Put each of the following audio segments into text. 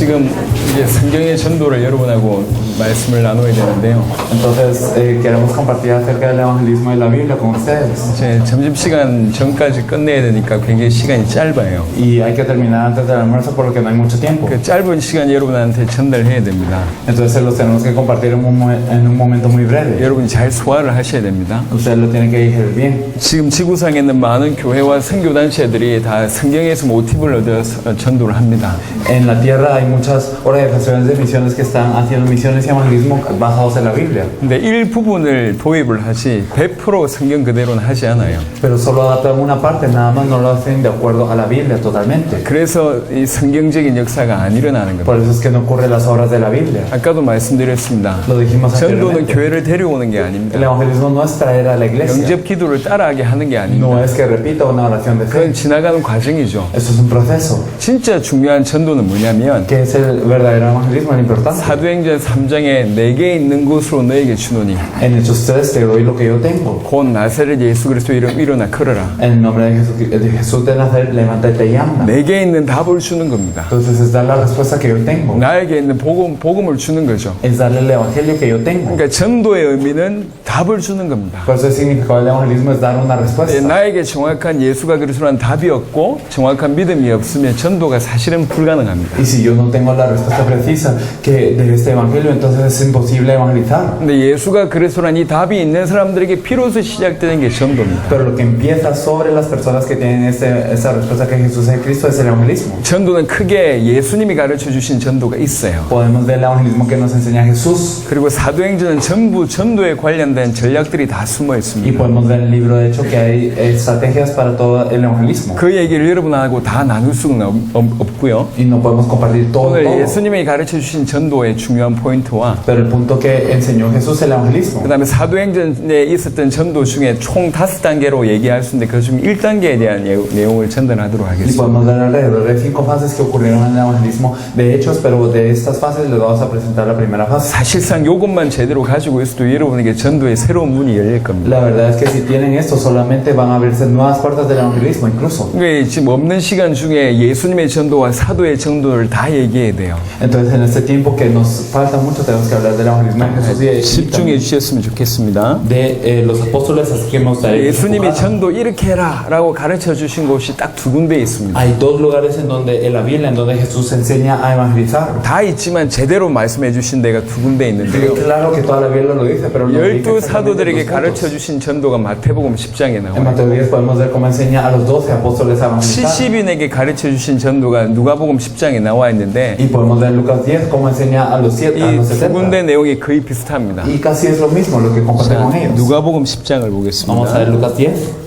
지금 이제 성경의 전도를 여러분하고 말씀을 나눠야 되는데요. Entonces, queremos compartir acerca del evangelismo de la Biblia con ustedes. 이제 점심시간 전까지 끝내야 되니까 굉장히 시간이 짧아요. Y hay que terminar antes del almuerzo por lo que no hay mucho tiempo. 그 짧은 시간 여러분한테 전달해야 됩니다. Entonces, los tenemos que compartir en un momento muy breve. 여러분이 잘 소화를 하셔야 됩니다. Ustedes lo tienen que digerir bien. 지금 지구상에 있는 많은 교회와 선교단체들이 다 성경에서 모티브를 얻어서 전도를 합니다. En la tierra hay muchas organizaciones de misiones que están haciendo misiones y evangelismo basados en la Biblia. 근데 일부분을 도입을 하지 100% 성경 그대로는 하지 않아요. Pero solo adaptan una parte, nada más no lo hacen de acuerdo a la Biblia totalmente. 그래서 이 성경적인 역사가 안 일어나는 겁니다. Por eso es que no ocurren las obras de la Biblia. 아까도 말씀드렸습니다. Lo dijimos 전도는 anteriormente. 교회를 데려오는 게 El 아닙니다. evangelismo no es traer a la iglesia. 영접 기도를 따라하게 하는 게 아닙니다. No es que repita una oración de fe. 그건 지나가는 과정이죠. Eso es un proceso. 진짜 중요한 전도는 뭐냐면 ¿Qué es el verdadero evangelismo? El importante. 사도행전 3장에 내게 있는 것으로 너에게 주노니 En Hechos 3 te doy lo que yo tengo. 곧 나사렛 예수 그리스도 이름 일어나 걸어라. En el nombre de Jesús de Nazaret, levántate y anda. 내게 있는 답을 주는 겁니다. Entonces es dar la respuesta que yo tengo. 나에게 있는 복음을 주는 거죠. Es darle el evangelio que yo tengo. 그러니까 전도의 의미는 답을 주는 겁니다. Por eso el significado del evangelismo es dar una respuesta. 나에게 정확한 예수가 그리스도라는 답이 없고 정확한 믿음이 없으면 전도가 사실은 불가능합니다. Y si yo no tengo la respuesta precisa que de este evangelio, entonces es imposible evangelizar. 근데 예수가 그리스도라는 이 답이 있는 사람들에게 비로소 시작되는 게 전도입니다. Pero lo que empieza sobre las personas que tienen esa respuesta que Jesús es Cristo es el evangelismo. 전도는 크게 예수님이 가르쳐 주신 전도가 있어요. Podemos ver el evangelismo que nos enseña Jesús. 그리고 사도행전은 전부 전도에 관련된 전략들이 다 숨어 Y 있습니다. podemos ver en el libro de hecho que hay estrategias para todo el evangelismo. 그 얘기를 여러분하고 다 나눌 수는 없고요. Y no podemos compartir todo. 오늘 예수님이 가르쳐 주신 전도의 중요한 포인트와 Pero el punto que enseñó Jesús es el evangelismo. 그 다음에 사도행전에 있었던 전도 중에 총 5단계로 얘기할 수 있는데 그 중 1단계에 대한 내용을 전달하도록 Y 하겠습니다. podemos ver alrededor de 5 fases que ocurrieron en el evangelismo de hechos, pero de estas fases les vamos a presentar la primera fase. 사실상 이것만 제대로 가지고 있어도 여러분에게 전도의 새로운 문이 열릴 겁니다. La verdad es que si tienen esto solamente van a abrirse nuevas puertas del evangelismo incluso. 그러니까 지금 없는 시간 중에 예수님의 전도와 사도의 전도를 다 얘기해야 돼요. Entonces en este tiempo que nos falta mucho tenemos que hablar del evangelismo de Jesús y 집중해 주셨으면 좋겠습니다. de los apóstoles, así que me gustaría 예수님이 전도 이렇게 해라 라고 가르쳐 주신 곳이 딱 2군데 있습니다. hay 2 lugares en donde en la Biblia en donde Jesús enseña a evangelizar. 다 있지만 제대로 말씀해 주신 데가 2군데 있는데요. Claro que toda la Biblia lo dice, pero no lo dice 12 exactamente 사도들에게 en los 가르쳐 puntos. 주신 전도가 마태복음 10장에 En 나와요. Mateo 10 podemos ver cómo enseña a los 12 apóstoles a evangelizar. 70인에게 가르쳐 주신 전도가 누가복음 10장에 나와 있는데 Y podemos ver en Lucas 10 cómo enseña a los 7 a 이 los 2 70. 군데 내용이 거의 비슷합니다. Y casi es lo mismo lo que comparte con ellos. 누가복음 10장을 Vamos a ver 보겠습니다. Lucas 10.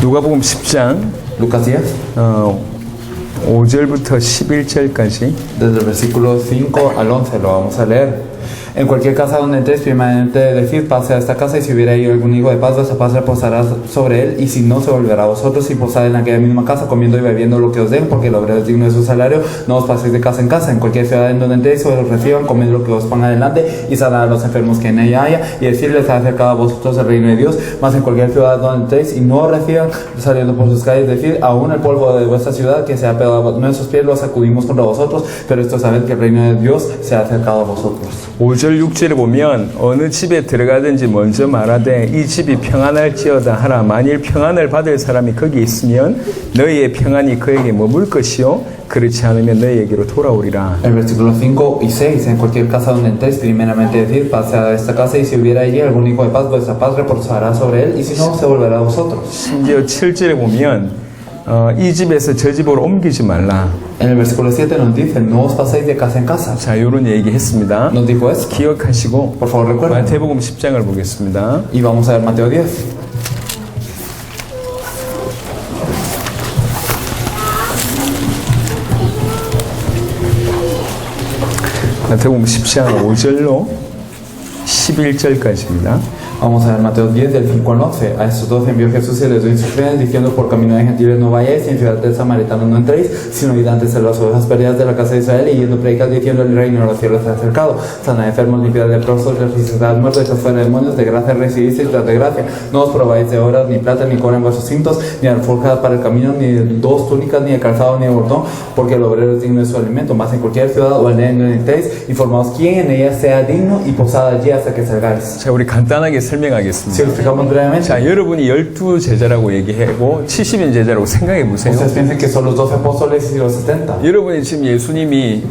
누가복음 10장 Lucas 10, 5절부터 11절까지. desde el versículo 5 al 11 lo vamos a leer. En cualquier casa donde entres, primeramente decid, pase a esta casa, y si hubiera ahí algún hijo de paz, vuestra paz reposará sobre él, y si no, se volverá a vosotros, y posad en aquella misma casa, comiendo y bebiendo lo que os den, porque el obrero es digno de su salario. No os paséis de casa en casa. En cualquier ciudad en donde entréis, os reciban, comed lo que os ponga adelante, y sanad a los enfermos que en ella haya, y decirles, ha acercado a vosotros el reino de Dios. Mas en cualquier ciudad donde entréis y no os reciban, saliendo por sus calles, decid, aún el polvo de vuestra ciudad que se ha pegado a nuestros pies, lo sacudimos contra vosotros, pero esto sabed que el reino de Dios se ha acercado a vosotros. 5절 6절에 보면 어느 집에 들어가든지 먼저 말하되 이 집이 평안할지어다 하라. 만일 평안을 받을 사람이 거기 있으면 너희의 평안이 그에게 머물 것이요 그렇지 않으면 너희에게로 돌아오리라. El versículo 5 y 6, en cualquier casa donde entréis, primeramente decid, pase a esta casa, y si hubiera allí algún hijo de paz, vuestra paz reposará sobre él, y si no, se volverá a vosotros. 심지어 7절에 보면 이 집에서 저 집으로 옮기지 말라. En el versículo 7 nos dice, no os paséis de casa en casa. 자, 이런 얘기 했습니다. Nos dijo esto. 기억하시고 Por favor, recuerden. 마태복음 10장을 보겠습니다. Y vamos a ver Mateo 10. 마태복음 10장 5절로 11절까지입니다. Vamos a ver Mateo 10 del 5 al 11. A estos dos envió Jesús y les dio instrucciones diciendo: por camino de gentiles no vayáis, y en ciudad del samaritano no entréis, sino id antes a las ovejas perdidas de la casa de Israel, y yendo predicad diciendo: el reino de los cielos se ha acercado. Sanad enfermos, limpiad leprosos, resucitad muertos, echad fuera demonios, de gracia recibisteis, dad de gracia. No os probáis de horas, ni plata, ni cobre en vuestros cintos, ni alforjas para el camino, ni de dos túnicas, ni de calzado, ni de bordón, porque el obrero es digno de su alimento. Mas en cualquier ciudad o aldea en donde entréis, informaos quién en ella sea digno, y posad allí hasta que salgáis. 자, 우리 간단하게 Si 설명하겠습니다. lo explicamos brevemente, 자, 여러분이 12 제자라고 얘기하고 70인 제자라고 생각해 보세요. ustedes piensan que son los 12 apóstoles y los 70. 여러분이 지금 예수님이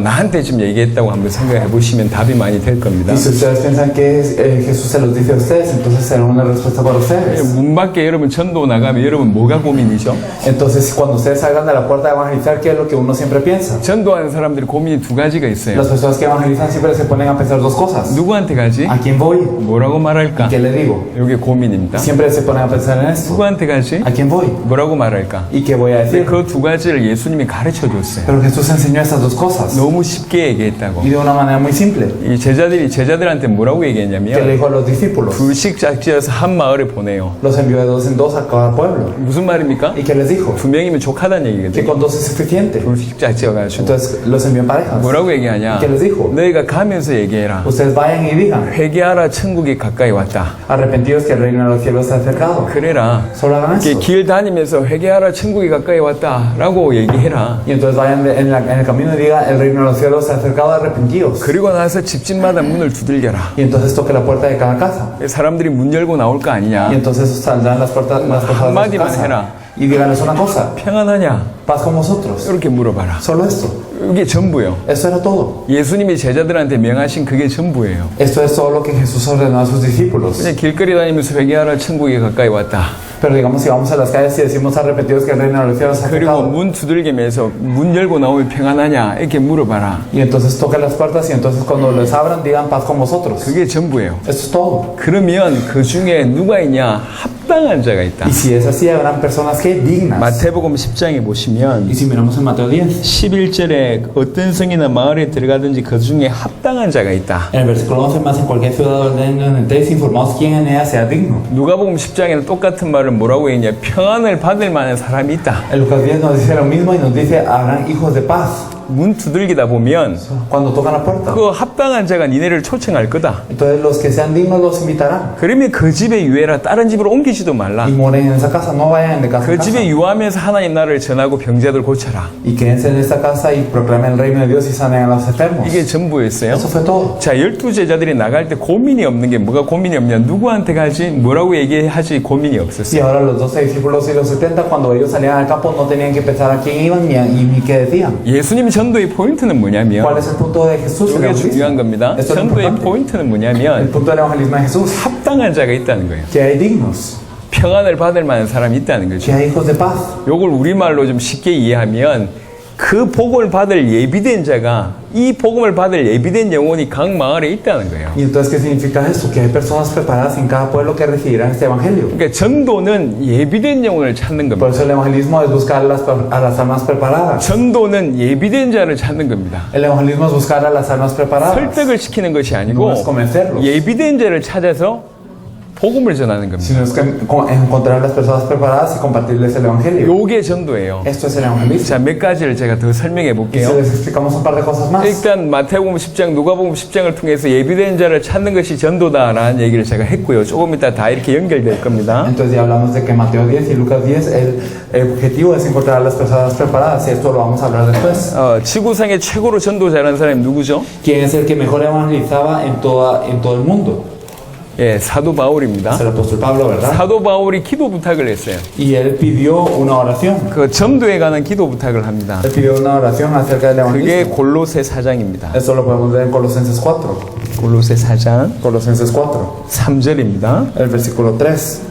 나한테 지금 얘기했다고 한번 생각해 보시면 답이 많이 될 겁니다. Y si ustedes piensan que Jesús se los dice a ustedes, entonces será una respuesta para ustedes. 문 밖에 여러분 전도 나가면 여러분 뭐가 고민이죠? Entonces, cuando ustedes salgan de la puerta a evangelizar, ¿qué es lo que uno siempre piensa? 전도하는 사람들이 고민이 두 가지가 있어요. Las personas que evangelizan siempre se ponen a pensar dos cosas. 누구한테 가지? ¿A quién voy? 뭐라고 말할까? ¿Qué le digo? 이게 고민입니다. Siempre se ponen a pensar en esto. 누구한테 가지? ¿A quién voy? 뭐라고 말할까? ¿Y qué voy a decir? 그 두 가지를 예수님이 가르쳐 줬어요. Pero Jesús enseñó estas dos cosas. 너무 쉽게 얘기했다고. Y de una manera muy simple. 이 제자들한테 뭐라고 ¿Qué le 얘기했냐면 dijo a los discípulos? 둘씩 짝지어서 한 마을에 보내요. Los envió de dos en dos a cada pueblo. 무슨 말입니까? ¿Y qué les dijo? 두 명이면 족하다는 Que 얘기거든요. con dos es suficiente. 둘씩 짝지어가지고 Entonces los envió en parejas. 뭐라고 얘기하냐? ¿Qué les dijo? 너희가 가면서 얘기해라. Ustedes vayan y digan: 회개하라, 천국이 가까이 왔다. arrepentidos que el reino de los cielos se ha acercado. 그래라. Solo hagan 이렇게 eso. 길 다니면서 회개하라, 천국이 가까이 왔다라고 얘기해라. Y entonces vayan en el camino y diga: el reino de los cielos se ha acercado, arrepentidos. 그리고 나서 집집마다 문을 두들겨라. Y entonces toque la puerta de cada casa. 사람들이 문 열고 나올 거 Y 아니냐? entonces saldrán las personas de su 한마디만 casa. 해라. Y díganles una cosa: 평안하냐? paz con vosotros. 이렇게 물어봐라. Solo esto. 이게 전부예요. Esto era todo. 예수님이 제자들한테 명하신 그게 전부예요. Esto es todo lo que Jesús ordenó a sus discípulos. 그냥 길거리 다니면서 회개하라, 천국이 가까이 왔다. Pero digamos, si vamos a las calles y decimos arrepentidos que el reino de los cielos se ha 그리고 acercado. 문 두들기면서 문 열고 나오면 평안하냐? 이렇게 물어봐라. Y entonces toquen las puertas y entonces cuando les abran digan: paz con vosotros. 그게 전부예요. Esto es todo. 그러면 그 중에 누가 있냐? 합당한 자가 있다. Y si es así, habrán personas que dignas. 마태복음 10장에 보시면 Y si miramos en Mateo 10, 11절에 어떤 성이나 마을에 들어가든지 그 중에 합당한 자가 있다. en el versículo 11 más: en cualquier ciudad o aldea donde entréis, informaos quién en ella sea digno. 누가복음 10장에는 똑같은 말을 뭐라고 했냐? 평안을 받을 만한 사람이 있다. En Lucas 10 nos dice lo mismo y nos dice: habrán hijos de paz. 문 두들기다 보면 Cuando tocan la puerta, 그 합당한 자가 니네를 초청할 거다. entonces los que sean dignos los invitarán. 그러면 그 집에 유해라. 다른 집으로 옮기지도 말라. Y moren en esa casa, no vayan de casa 그 en casa. 집에 유하면서 하나님 나라를 전하고 병자들 고쳐라. Y quédense en esta casa y proclamen el reino de Dios y sanen a los enfermos. 이게 전부였어요. Eso fue todo. 자, 12제자들이 나갈 때 고민이 없는 게 뭐가 고민이 없냐? 누구한테 가지? 뭐라고 얘기하지? 고민이 Y 없었어요. ahora los 12 discípulos y los 70, cuando ellos salían al campo, no tenían que pensar a quién iban ni qué decían. 예수님 전도의 포인트는 뭐냐면 ¿Cuál es el punto de Jesús? El 이게 중요한 evangelismo. 겁니다. Esto es lo 전도의 importante. 포인트는 El 뭐냐면 punto del evangelismo de Jesús: 합당한 자가 있다는 거예요. que hay dignos, 평안을 받을 만한 사람이 있다는 거죠. que hay hijos de paz. 요걸 우리말로 좀 쉽게 이해하면 그 복을 받을 예비된 자가 이 복음을 받을 예비된 영혼이 각 마을에 있다는 거예요. Y entonces, ¿qué significa esto? Que hay personas preparadas en cada pueblo que recibirán este evangelio. 그러니까 전도는 예비된 영혼을 찾는 Por 겁니다. eso el evangelismo es buscar a las almas preparadas. 전도는 예비된 자를 찾는 겁니다. El evangelismo es buscar a las almas preparadas. 설득을 시키는 것이 No 아니고 es convencerlos, 예비된 자를 찾아서 복음을 전하는 겁니다. sino es que encontrar a las personas preparadas y compartirles el evangelio. 요게 전도예요. Esto es el evangelismo. 자, 몇 가지를 제가 더 설명해 Y si 볼게요. les explicamos un par de cosas más. 일단 마태복음 10장, 누가복음 10장을 통해서 예비된 자를 찾는 것이 전도다라는 얘기를 제가 했고요. 조금 이따 다 이렇게 연결될 겁니다. Entonces ya hablamos de que Mateo 10 y Lucas 10 el objetivo es encontrar a las personas preparadas, y esto lo vamos a hablar después. 지구상의 최고로 전도 잘하는 사람이 누구죠? ¿Quién es el que mejor evangelizaba en todo el mundo? 예, 사도 바울입니다. Es el apóstol Pablo, ¿verdad? 사도 바울이 기도 부탁을 했어요. Y él pidió una oración. 그 전도에 관한 기도 부탁을 합니다. Él pidió una oración acerca del 그게 evangelismo. 골로새 4장입니다. Esto lo podemos ver en Colosenses 4. 골로새 4장 Colosenses 4, 3절입니다. el versículo 3.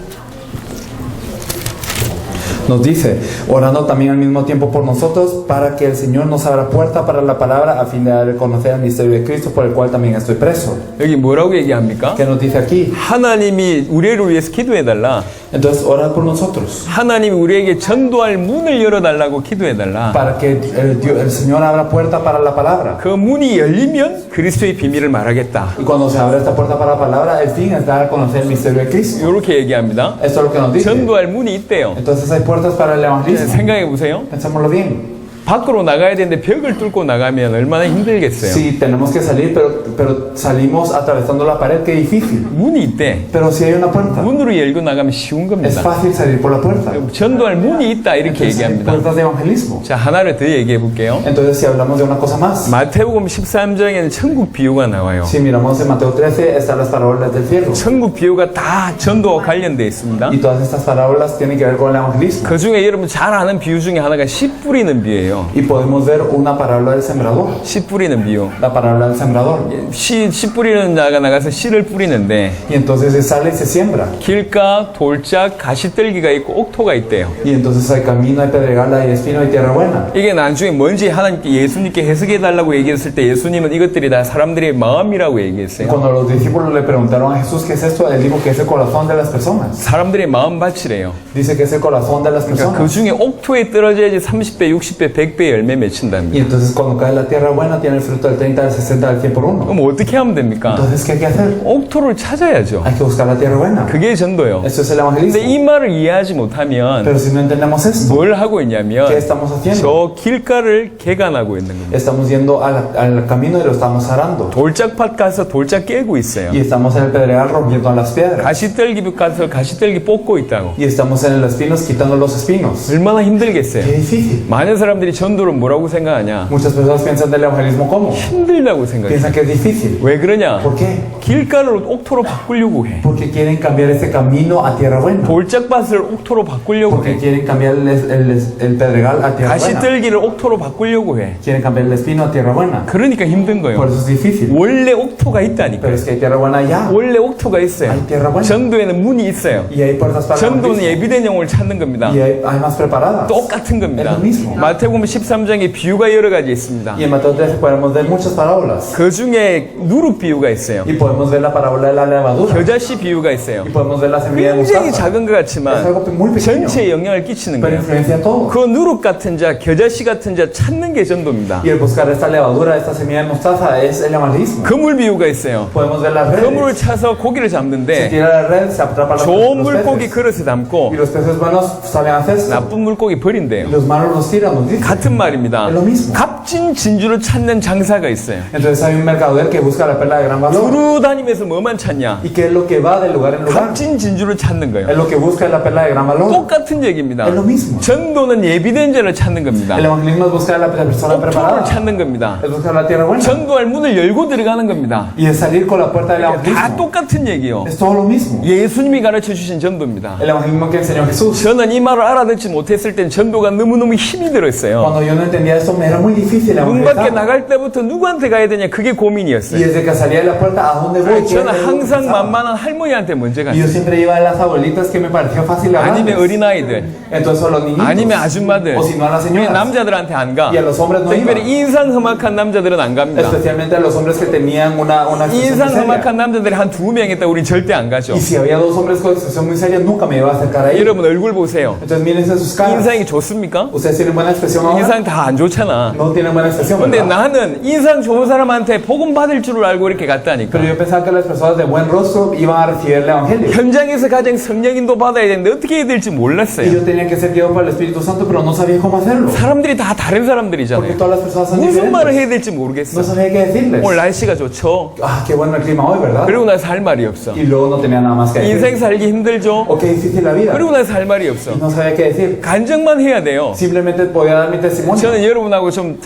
Nos dice, orando también al mismo tiempo por nosotros para que el Señor nos abra puerta para la palabra a fin de dar a conocer el misterio de Cristo por el cual también estoy preso. 여기 뭐라고 얘기합니까? ¿Qué nos dice aquí? 하나님이 우리를 위해서 기도해달라. Entonces, ora por nosotros. 하나님이 우리에게 전도할 문을 열어달라고 기도해달라. Para que el Señor abra puerta para la palabra. 그 문이 열리면 그리스도의 비밀을 말하겠다. Y cuando se abre esta puerta para la palabra, el fin es dar a conocer el misterio de Cristo. 이렇게 얘기합니다. Esto es lo que nos dice. 전도할 문이 있대요. Entonces hay puertas para el evangelismo. 생각해 보세요. Pensémoslo bien. 밖으로 나가야 되는데 벽을 뚫고 나가면 얼마나 힘들겠어요. Sí, tenemos que salir, pero salimos atravesando la pared, qué difícil. 문이 있대. Pero si hay una puerta, 문으로 열고 나가면 쉬운 es 겁니다. fácil salir por la puerta. 전도할 문이 있다 이렇게 Entonces hay 얘기합니다. puertas de evangelismo. 자, 하나를 더 얘기해 볼게요. Entonces si hablamos de una cosa más, 마태복음 13장에는 천국 비유가 나와요. si miramos en Mateo 13, están las parábolas del cielo. 천국 비유가 다 전도와 관련되어 있습니다. Y todas estas parábolas tienen que ver con el evangelismo. 그 중에 여러분 잘 아는 비유 중에 하나가 씨 뿌리는 비유예요. Y podemos ver una parábola del sembrador. 씨 뿌리는 비유. La parábola del sembrador. 씨 뿌리는 자가 나가서 씨를 뿌리는데 Y entonces se sale y se siembra. 길가, 돌짝, 가시떨기가 있고 옥토가 있대요. Y entonces hay camino, hay pedregal, hay espino, hay tierra buena. 이게 나중에 뭔지 하나님께 예수님께 해석해 달라고 얘기했을 때 예수님은 이것들이 다 사람들의 마음이라고 얘기했어요. Cuando los discípulos le preguntaron a Jesús qué es esto, él dijo que es el corazón de las personas. 사람들의 마음밭이래요. Dice que es el corazón de las 그러니까 그 personas. 중에 옥토에 떨어져야지 30배, 60배, 100배 열매 맺힌답니다. Y entonces cuando cae la tierra buena tiene el fruto del 30, del 60, del 100 por uno. 그럼 어떻게 하면 됩니까? Entonces, ¿qué hay que hacer? 옥토를 찾아야죠. Hay que buscar la tierra buena. 그게 전도요. Esto es el 근데 evangelismo. 이 말을 이해하지 못하면 Pero si no entendemos esto, 뭘 하고 있냐면 ¿qué estamos haciendo? 저 길가를 개간하고 있는 겁니다. Estamos yendo al camino y lo estamos arando. 돌짝밭 가서 돌짝 깨고 있어요. Y estamos en el pedregal rompiendo las piedras. 가시떨기 가서 가시떨기 뽑고 있다고. Y estamos en los espinos quitando los espinos. 얼마나 힘들겠어요. Qué difícil. 많은 사람들이 전도를 뭐라고 생각하냐? Muchas personas piensan del evangelismo como. 힘들다고 생각해요. Piensan que es difícil. 왜 그러냐? ¿Por qué? 길가를 옥토로 바꾸려고 해. Porque quieren cambiar ese camino a tierra buena. 돌짝밭을 옥토로 바꾸려고 Porque 해. quieren cambiar el pedregal a tierra buena. 가시떨기를 옥토로 바꾸려고 해. Quieren cambiar el espino a tierra buena. 그러니까 힘든 Por 거예요. eso es difícil. 원래 옥토가 있다니까. Pero es que hay tierra buena allá. 원래 옥토가 있어요. Hay tierra buena. 전도에는 문이 있어요. Y hay puertas para el 전도는 evangelismo. 예비된 영혼을 찾는 겁니다. Y hay más preparadas. 똑같은 겁니다. Es lo mismo. 마태복음 13장에 비유가 여러 가지 있습니다. Y en Mateo 13 podemos ver muchas parábolas. 그 중에 누룩 비유가 있어요. Y podemos ver la parábola de la levadura. 겨자씨 비유가 있어요. Y podemos ver la semilla de 굉장히 mostaza. 작은 것 Es 같지만 algo muy pequeño. 전체에 영향을 끼치는 Pero 거예요. influencia a todo. 그 누룩 같은 자, 겨자씨 같은 자 찾는 게 전도입니다. Y el buscar esta levadura, esta semilla de mostaza es el evangelismo. 그물 비유가 있어요. Podemos ver las 그물을 redes. 차서 고기를 Se 잡는데 tira la red, se atrapa 좋은 los 물고기 peces. 그릇에 담고 Y los peces buenos saben hacer esto. 나쁜 물고기 Y 버린대요. los malos los tiran, nos dice. 같은 말입니다. Es lo mismo. 값진 진주를 찾는 장사가 있어요. Entonces hay un mercader que busca la perla de gran valor. 두루 다니면서 뭐만 찾냐? ¿Y qué es lo que va de lugar en lugar? 값진 진주를 찾는 거예요. Es lo que busca es la perla de gran valor. 똑같은 얘기입니다. Es lo mismo. 전도는 예비된 자를 찾는 겁니다. El evangelismo es buscar a la persona 옥토를 preparada. 찾는 겁니다. Es buscar la tierra buena. 전도할 문을 열고 들어가는 겁니다. Y es salir con la puerta del 다 evangelismo. 똑같은 얘기요. Es todo lo mismo. 예수님이 가르쳐 주신 전도입니다. El evangelismo que enseñó Jesús. 저는 이 말을 알아듣지 못했을 땐 전도가 너무너무 힘이 들었어요. Cuando yo no entendía esto, me era muy difícil 문 밖에 evangelizar. 나갈 때부터 누구한테 가야 되냐 그게 Y 고민이었어요. desde que salía de la puerta, ¿a dónde voy? 저는 항상 pensaba. 만만한 할머니한테 먼저 Y yo 갔어요. siempre iba a las abuelitas que me pareció fácil 아니면 hablar. 어린아이들, Entonces a los niñitos. 아니면 아줌마들. O si no a las 왜 señoras. 남자들한테 안 가? Y a los hombres no 특별히 iba. 인상 험악한 남자들은 안 갑니다. Especialmente a los hombres que tenían una expresión 인상 muy seria. 험악한 남자들이 한 2명 있다 우리 절대 안 가죠. Y si había dos hombres con expresión muy seria, nunca me iba a acercar a ellos. 여러분 얼굴 보세요. Entonces mírense sus caras. 인상이 좋습니까? ¿Ustedes tienen buena expresión ahora? 인상 다 안 좋잖아. No tienen buena expresión, 근데 ¿verdad? 나는 인상 좋은 사람한테 복음 받을 줄을 알고 이렇게 갔다니까. Pero yo pensaba que las personas de buen rostro iban a recibir el evangelio. 현장에서 가장 성령인도 받아야 되는데 어떻게 해야 될지 Y 몰랐어요. yo tenía que ser guiado por el Espíritu Santo, pero no sabía cómo hacerlo. 사람들이 다 다른 Porque 사람들이잖아요. todas las personas son 무슨 말을 diferentes. 해야 될지 No 모르겠어. sabía qué decirles. 오늘 날씨가 좋죠. Ah, qué bueno el clima hoy, ¿verdad? 그리고 나서 할 말이 없어. Y luego no tenía nada más que decir. 인생 살기 힘들죠. O qué difícil la vida. 그리고 나서 할 말이 없어. Y no sabía qué decir. 간증만 해야 돼요. Simplemente podía dar mi mi testimonio. 저는 여러분하고 좀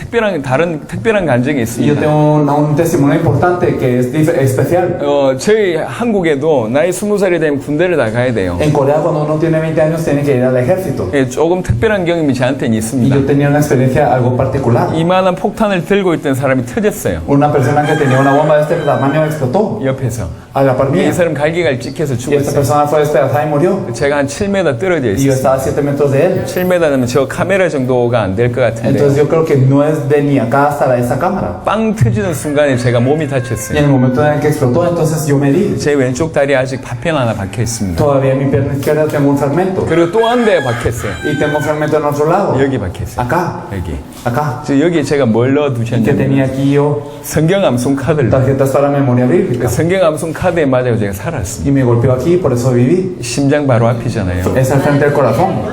다른 특별한 감정이 Y yo 있습니다. tengo un testimonio importante que es especial. 저희 한국에도 나이 20살이 되면 군대를 다 가야 돼요. En Corea, cuando uno tiene 20 años, tiene que ir al ejército. 예, 조금 특별한 경험이 저한테는 Y 있습니다. yo tenía una experiencia algo particular. 이만한 폭탄을 들고 있던 사람이 터졌어요. Una persona que tenía una bomba de este tamaño explotó 옆에서. a la par mía. 이 사람 갈기갈 찍혀서 Y esta 죽었어요. persona fue despedazada y murió. 제가 한 7m 떨어져 Y yo 있어요. estaba a 7 metros de él. 7m면 저 카메라 정도가 안 될 것 같은데 Entonces yo creo que no es de ni acá hasta esa cámara. 빵 터지는 순간에 제가 몸이 Y 다쳤어요. en el momento en el que explotó, entonces yo me di. 제 왼쪽 다리에 아직 파편 하나 박혀 있습니다. Todavía en mi pierna izquierda tengo un fragmento. 그리고 또 한 대 박혔어요. Y tengo un fragmento en otro lado. 여기 박혔어요. Acá. 여기. Acá. 저 여기에 제가 뭘 넣어 Que 두셨냐면 tenía aquí yo 성경 암송 카드를 tarjetas para memoria bíblica. 성경 암송 카드에 맞아요. 제가 살았습니다. Y me golpeó aquí, por eso viví. 심장 바로 앞이잖아요. Es al frente del corazón.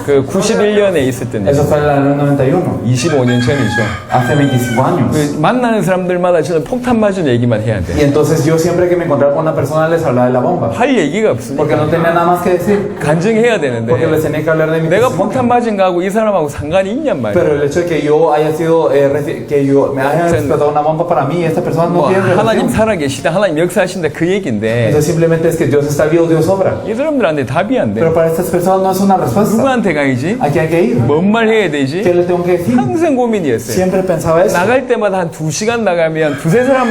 그 91년에 있었던 Eso 일. fue en el año 91. 25년 전이죠. Hace 25 años. 그 만나는 사람들마다 저는 폭탄 맞은 얘기만 해야 돼. Y entonces yo siempre que me encontraba con una persona les hablaba de la bomba. 할 얘기가 Porque 없으니까 no tenía nada más que decir. 간증해야 Porque les 되는데 tenía que hablar de mi 내가 testimonio. 폭탄 맞은 거하고 이 사람하고 상관이 있냔 말이야. Pero el hecho de que yo haya sido, que yo me haya explotado una bomba para mí y esta persona no 뭐 tiene 하나님 relación. 살아계시다, 하나님 역사하신다 그 얘기인데 Entonces simplemente es que Dios está vivo, Dios obra. 이 사람들한테 답이 안 돼. Pero para estas personas no es una respuesta. 누구한테 가야지? ¿A quién hay que ir? 뭔 말 해야 ¿Qué 되지? le tengo que decir? 항상 고민이었어요. Siempre pensaba eso. 나갈 때마다 한 2시간 나가면 두세 사람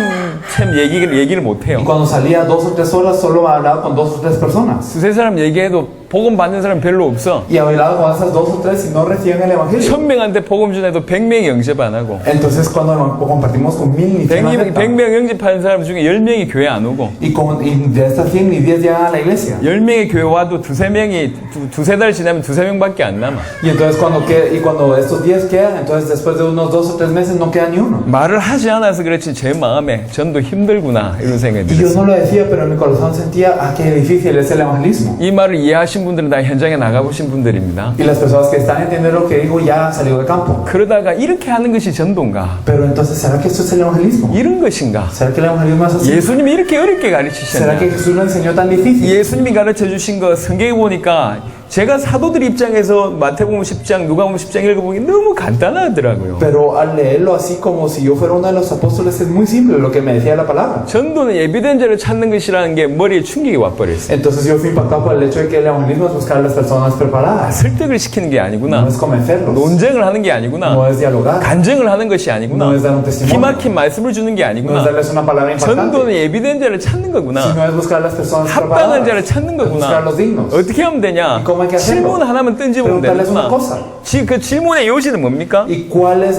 참 얘기를 못 Y 해요. cuando salía 2 o 3 horas solo hablaba con 2 o 3 personas. 두세 사람 얘기해도 복음 받는 사람 별로 없어. Y hablaba con esas 2 o 3 y no reciben el evangelio. 1000명한테 복음 전해도 100명이 영접 안 하고 Entonces cuando compartimos con 1000 ni 100 aceptan. 100명 영접하는 사람 중에 10명이 교회 안 오고 Y de estas 100 ni 10 llegan a la iglesia. 10명의 교회 와도 두세 명이 두세 달 지나면 두세 명밖에 안 남아. Y entonces cuando estos 10 quedan, entonces después de unos 2 o 3 meses no queda ni uno. 말을 하지 않아서 그렇지 제 마음에 전도 힘들구나 이런 생각이 Y yo 들었어요. no lo decía, pero en mi corazón sentía, qué difícil es el evangelismo. 이 말을 이해하신 분들은 다 현장에 나가보신 분들입니다. Y las personas que están entendiendo lo que digo ya han salido de campo. 그러다가 이렇게 하는 것이 전도인가? Pero entonces, ¿será que esto es el evangelismo? 이런 것인가? ¿Será que el evangelismo es así? 예수님이 이렇게 어렵게 ¿Será 가르치셨냐? que Jesús lo enseñó tan difícil? 예수님이 가르쳐 주신 거 성경에 보니까 제가 사도들 입장에서 마태복음 10장, 누가복음 10장 읽어보니 너무 간단하더라고요. Pero al leerlo así como si yo fuera uno de los apóstoles es muy simple lo que me decía la palabra. 전도는 예비된 자를 찾는 것이라는 게 머리에 충격이 와버렸어요. Entonces yo fui impactado por el hecho de que el evangelismo es buscar a las personas preparadas. 설득을 시키는 게 No 아니구나. es convencerlos. 논쟁을 하는 게 No 아니구나. es dialogar. 간증을 하는 것이 아니구나. No es dar un testimonio. 기막힌 말씀을 주는 게 No es 아니구나. darles una palabra impactante. 전도는 예비된 자를 찾는 거구나. Sino es buscar a las personas 합당한 preparadas. 자를 찾는 Es buscar a 거구나. los dignos. 어떻게 하면 되냐? ¿Y cómo hay que hacerlo? 질문 하나만 던지면 Preguntarles una 되는구나. cosa. 그 질문의 요지는 뭡니까? ¿Y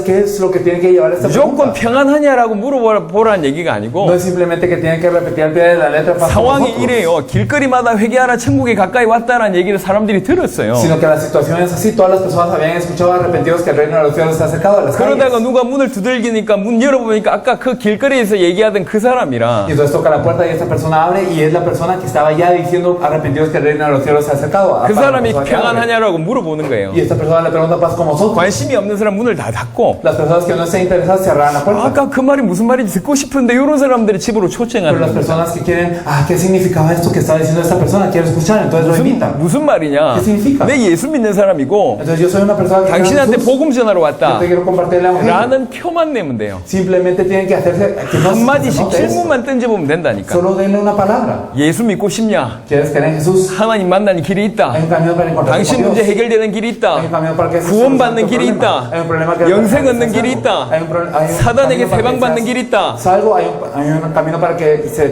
qué es lo que tiene que llevar esta 무조건 pregunta? 평안하냐라고 물어보라는 얘기가 아니고 No es simplemente que tienen que repetir al pie de la letra para 상황이 nosotros, 이래요. 길거리마다 회개하라 천국에 가까이 왔다라는 얘기를 사람들이 들었어요. sino que la situación es así. Todas las personas habían escuchado arrepentidos que el reino de los cielos está acercado a las 그러다가 calles. 누가 문을 두들기니까 문 열어보니까 아까 그 길거리에서 얘기하던 그 사람이라 Y entonces toca la puerta y esta persona abre y es la persona que estaba ya diciendo arrepentidos que el reino de los cielos está acercado. 그 Para la 사람이 persona que abre. 평안하냐라고 물어보는 거예요. Y esta persona le pregunta paz con vosotros. 관심이 없는 사람 문을 다 닫고 Las personas que no estén interesadas cerrarán la puerta. 아까 그 말이 무슨 말인지 듣고 싶은데 이런 사람들이 집으로 Pero 초청하는 las 겁니다. personas que quieren, ¿qué significaba esto que estaba diciendo esta persona? Quiero escuchar, entonces lo invitan. 무슨 말이냐? ¿Qué significa? 내 예수 믿는 사람이고 Entonces yo soy una persona que cree en 당신한테 Jesús. 복음 전하러 Yo 왔다 te quiero compartir el evangelio. 라는 표만 내면 돼요. Simplemente tienen que hacerse que no se 한마디씩 note eso. 질문만 던져보면 된다니까. Solo denle una palabra. 예수 믿고 싶냐? ¿Quieres creer en Jesús? 하나님 만나는 길이 있다. Hay un camino para encontrar 당신 con 문제 Dios. 해결되는 길이 Hay 있다. un camino para que se 구원받는 solucione tu 길이 problema. 있다. Hay un problema que 영생 얻는 seas 길이 salvo. 있다. Hay un 사단에게 camino para que 해방받는 seas 길이 있다. salvo. Hay un camino para que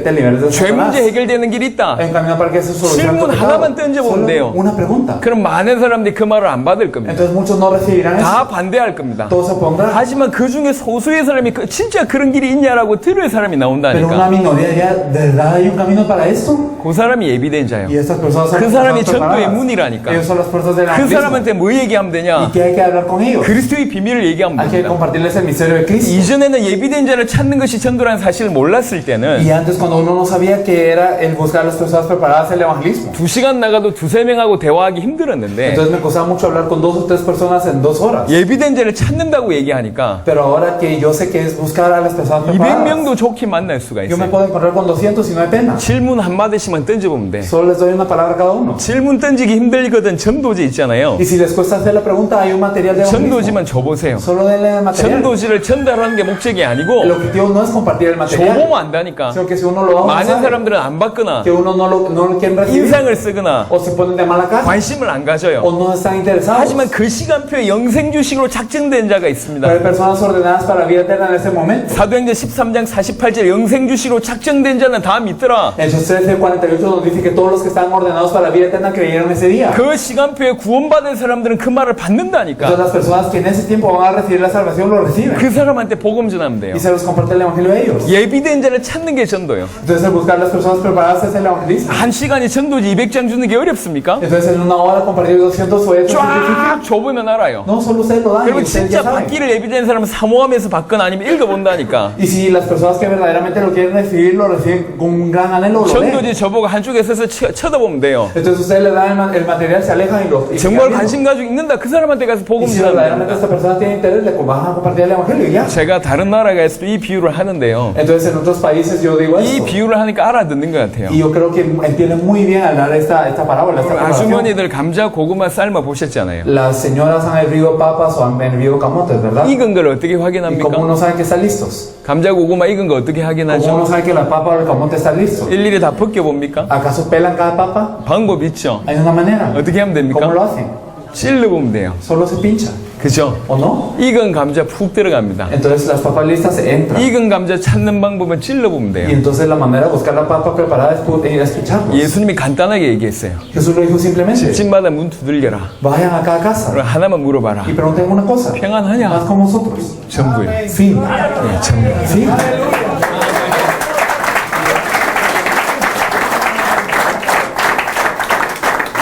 te liberes de 죄 Satanás. 문제 해결되는 길이 있다. Hay un camino para que se solucione tu 질문 pecado. 하나만 던져보면 Solo 돼요. una pregunta. 그럼 많은 사람들이 그 말을 안 받을 겁니다. Entonces muchos no recibirán eso. 다 반대할 겁니다. Todos se opondrán. 하지만 그 중에 소수의 사람이 진짜 그런 길이 있냐라고 들을 사람이 Pero una 나온다니까. minoría diría, ¿de verdad hay un camino para esto? 그 사람이 예비된 자예요. Y estas personas son 그 las 사람이 personas 전도의 preparadas. 문이라니까. Ellos son las puertas del 그 evangelismo. 사람한테 뭐 얘기하면 ¿Y 되냐? qué hay que hablar con ellos? 그리스도의 비밀을 얘기하면 Hay que 됩니다. compartirles el misterio de Cristo. 이전에는 예비된 자를 찾는 것이 전도라는 사실을 몰랐을 때는 Y antes cuando uno no sabía que era el buscar a las personas preparadas el evangelismo. 2시간 나가도 두세 명하고 대화하기 힘들었는데 Entonces me costaba mucho hablar con 2 o 3 personas en 2 horas. 예비된 자를 찾는다고 얘기하니까 Pero ahora que yo sé que es buscar a las personas preparadas, 200명도 좋게 만날 수가 yo me 있어요. puedo encontrar con 200 y no hay pena. 질문 한마디씩만 던져보면 돼. Solo les doy una palabra a cada uno. 질문 던지기 힘들거든 전도지 있잖아요. Y si les cuesta hacer la pregunta, hay un material de evangelismo. 전도지만 줘보세요. Solo denle el material. 전도지를 전달하는 게 목적이 El 아니고 objetivo no es compartir el material, 줘보면 안다니까. sino que si uno lo da, uno 많은 sabe 사람들은 안 받거나 que uno no lo quieren recibir, 인상을 쓰거나 o se ponen de mala cara, 관심을 안 가져요. o no están interesados. 하지만 그 시간표에 영생주식으로 작정된 자가 Pero hay 있습니다. personas ordenadas para la vida eterna en ese momento. 사도행전 13장 48절 영생주식으로 작정된 자는 다 믿더라. En Hechos 13:48 nos dice que todos los que están ordenados para la vida eterna creyeron ese día. 그 시간표에 구원받은 사람들은 그 말을 받는다니까. Entonces las personas que en ese tiempo van a recibir la salvación lo reciben. 그 사람한테 복음 전하면 돼요. Y se los comparte el evangelio a ellos. 예비된 자를 찾는 게 전도요. Entonces el buscar las personas preparadas es el evangelismo. 한 시간에 전도지 200장 주는 게 어렵습니까? Entonces en una hora compartir 200 folletos es difícil. 쫙 줘보면 알아요. No solo ustedes lo dan, 그리고 y ustedes 진짜 ya saben. 받기를 예비된 사람은 사모하면서 받거나 아니면 읽어본다니까. Y si las personas que verdaderamente lo quieren recibir, lo reciben con un gran anhelo, lo leen. 전도지 저보고 한쪽에 서서 쳐다보면 돼요. Entonces ustedes le dan el material, se alejan y lo y 정말 sigan viendo. 관심 가지고 읽는다. 그 사람한테 가서 Y 복음 si 전하면 verdaderamente 됩니다. esta persona tiene interés, le van a compartir el evangelio y ya. 제가 다른 나라에서도 이 비유를 하는데요. Entonces en otros países yo digo 이 esto. 비유를 하니까 알아듣는 것 같아요. Y yo creo que entienden muy bien al dar esta parábola, esta comparación. 아주머니들 감자, 고구마 삶아 보셨잖아요. Las señoras han hervido papas o han hervido camotes, ¿verdad? 익은 걸 어떻게 ¿Y cómo 확인합니까? uno sabe que están listos? 감자, 고구마 익은 거 어떻게 ¿Cómo 확인하죠? uno sabe que la papa o el camote está listo? 일일이 다 벗겨봅니까? ¿Acaso pelan cada papa? 방법 있죠. Hay una manera. 어떻게 하면 ¿Cómo lo 됩니까? hacen? 찔러보면 돼요. Solo se pinchan, 그죠? ¿o no? 익은 감자 푹 들어갑니다. Entonces las papas listas entran. 익은 감자 찾는 방법은 찔러보면 Y 돼요. entonces la manera de buscar la papa preparada es pincharlos. 예수님이 간단하게 얘기했어요. Jesús lo dijo simplemente. 집집마다 문 두들겨라. Vayan a cada casa 그럼 하나만 물어봐라. y pregunten una cosa. 평안하냐? Haz como nosotros. 전부요. Fin. 네, 전부. Fin.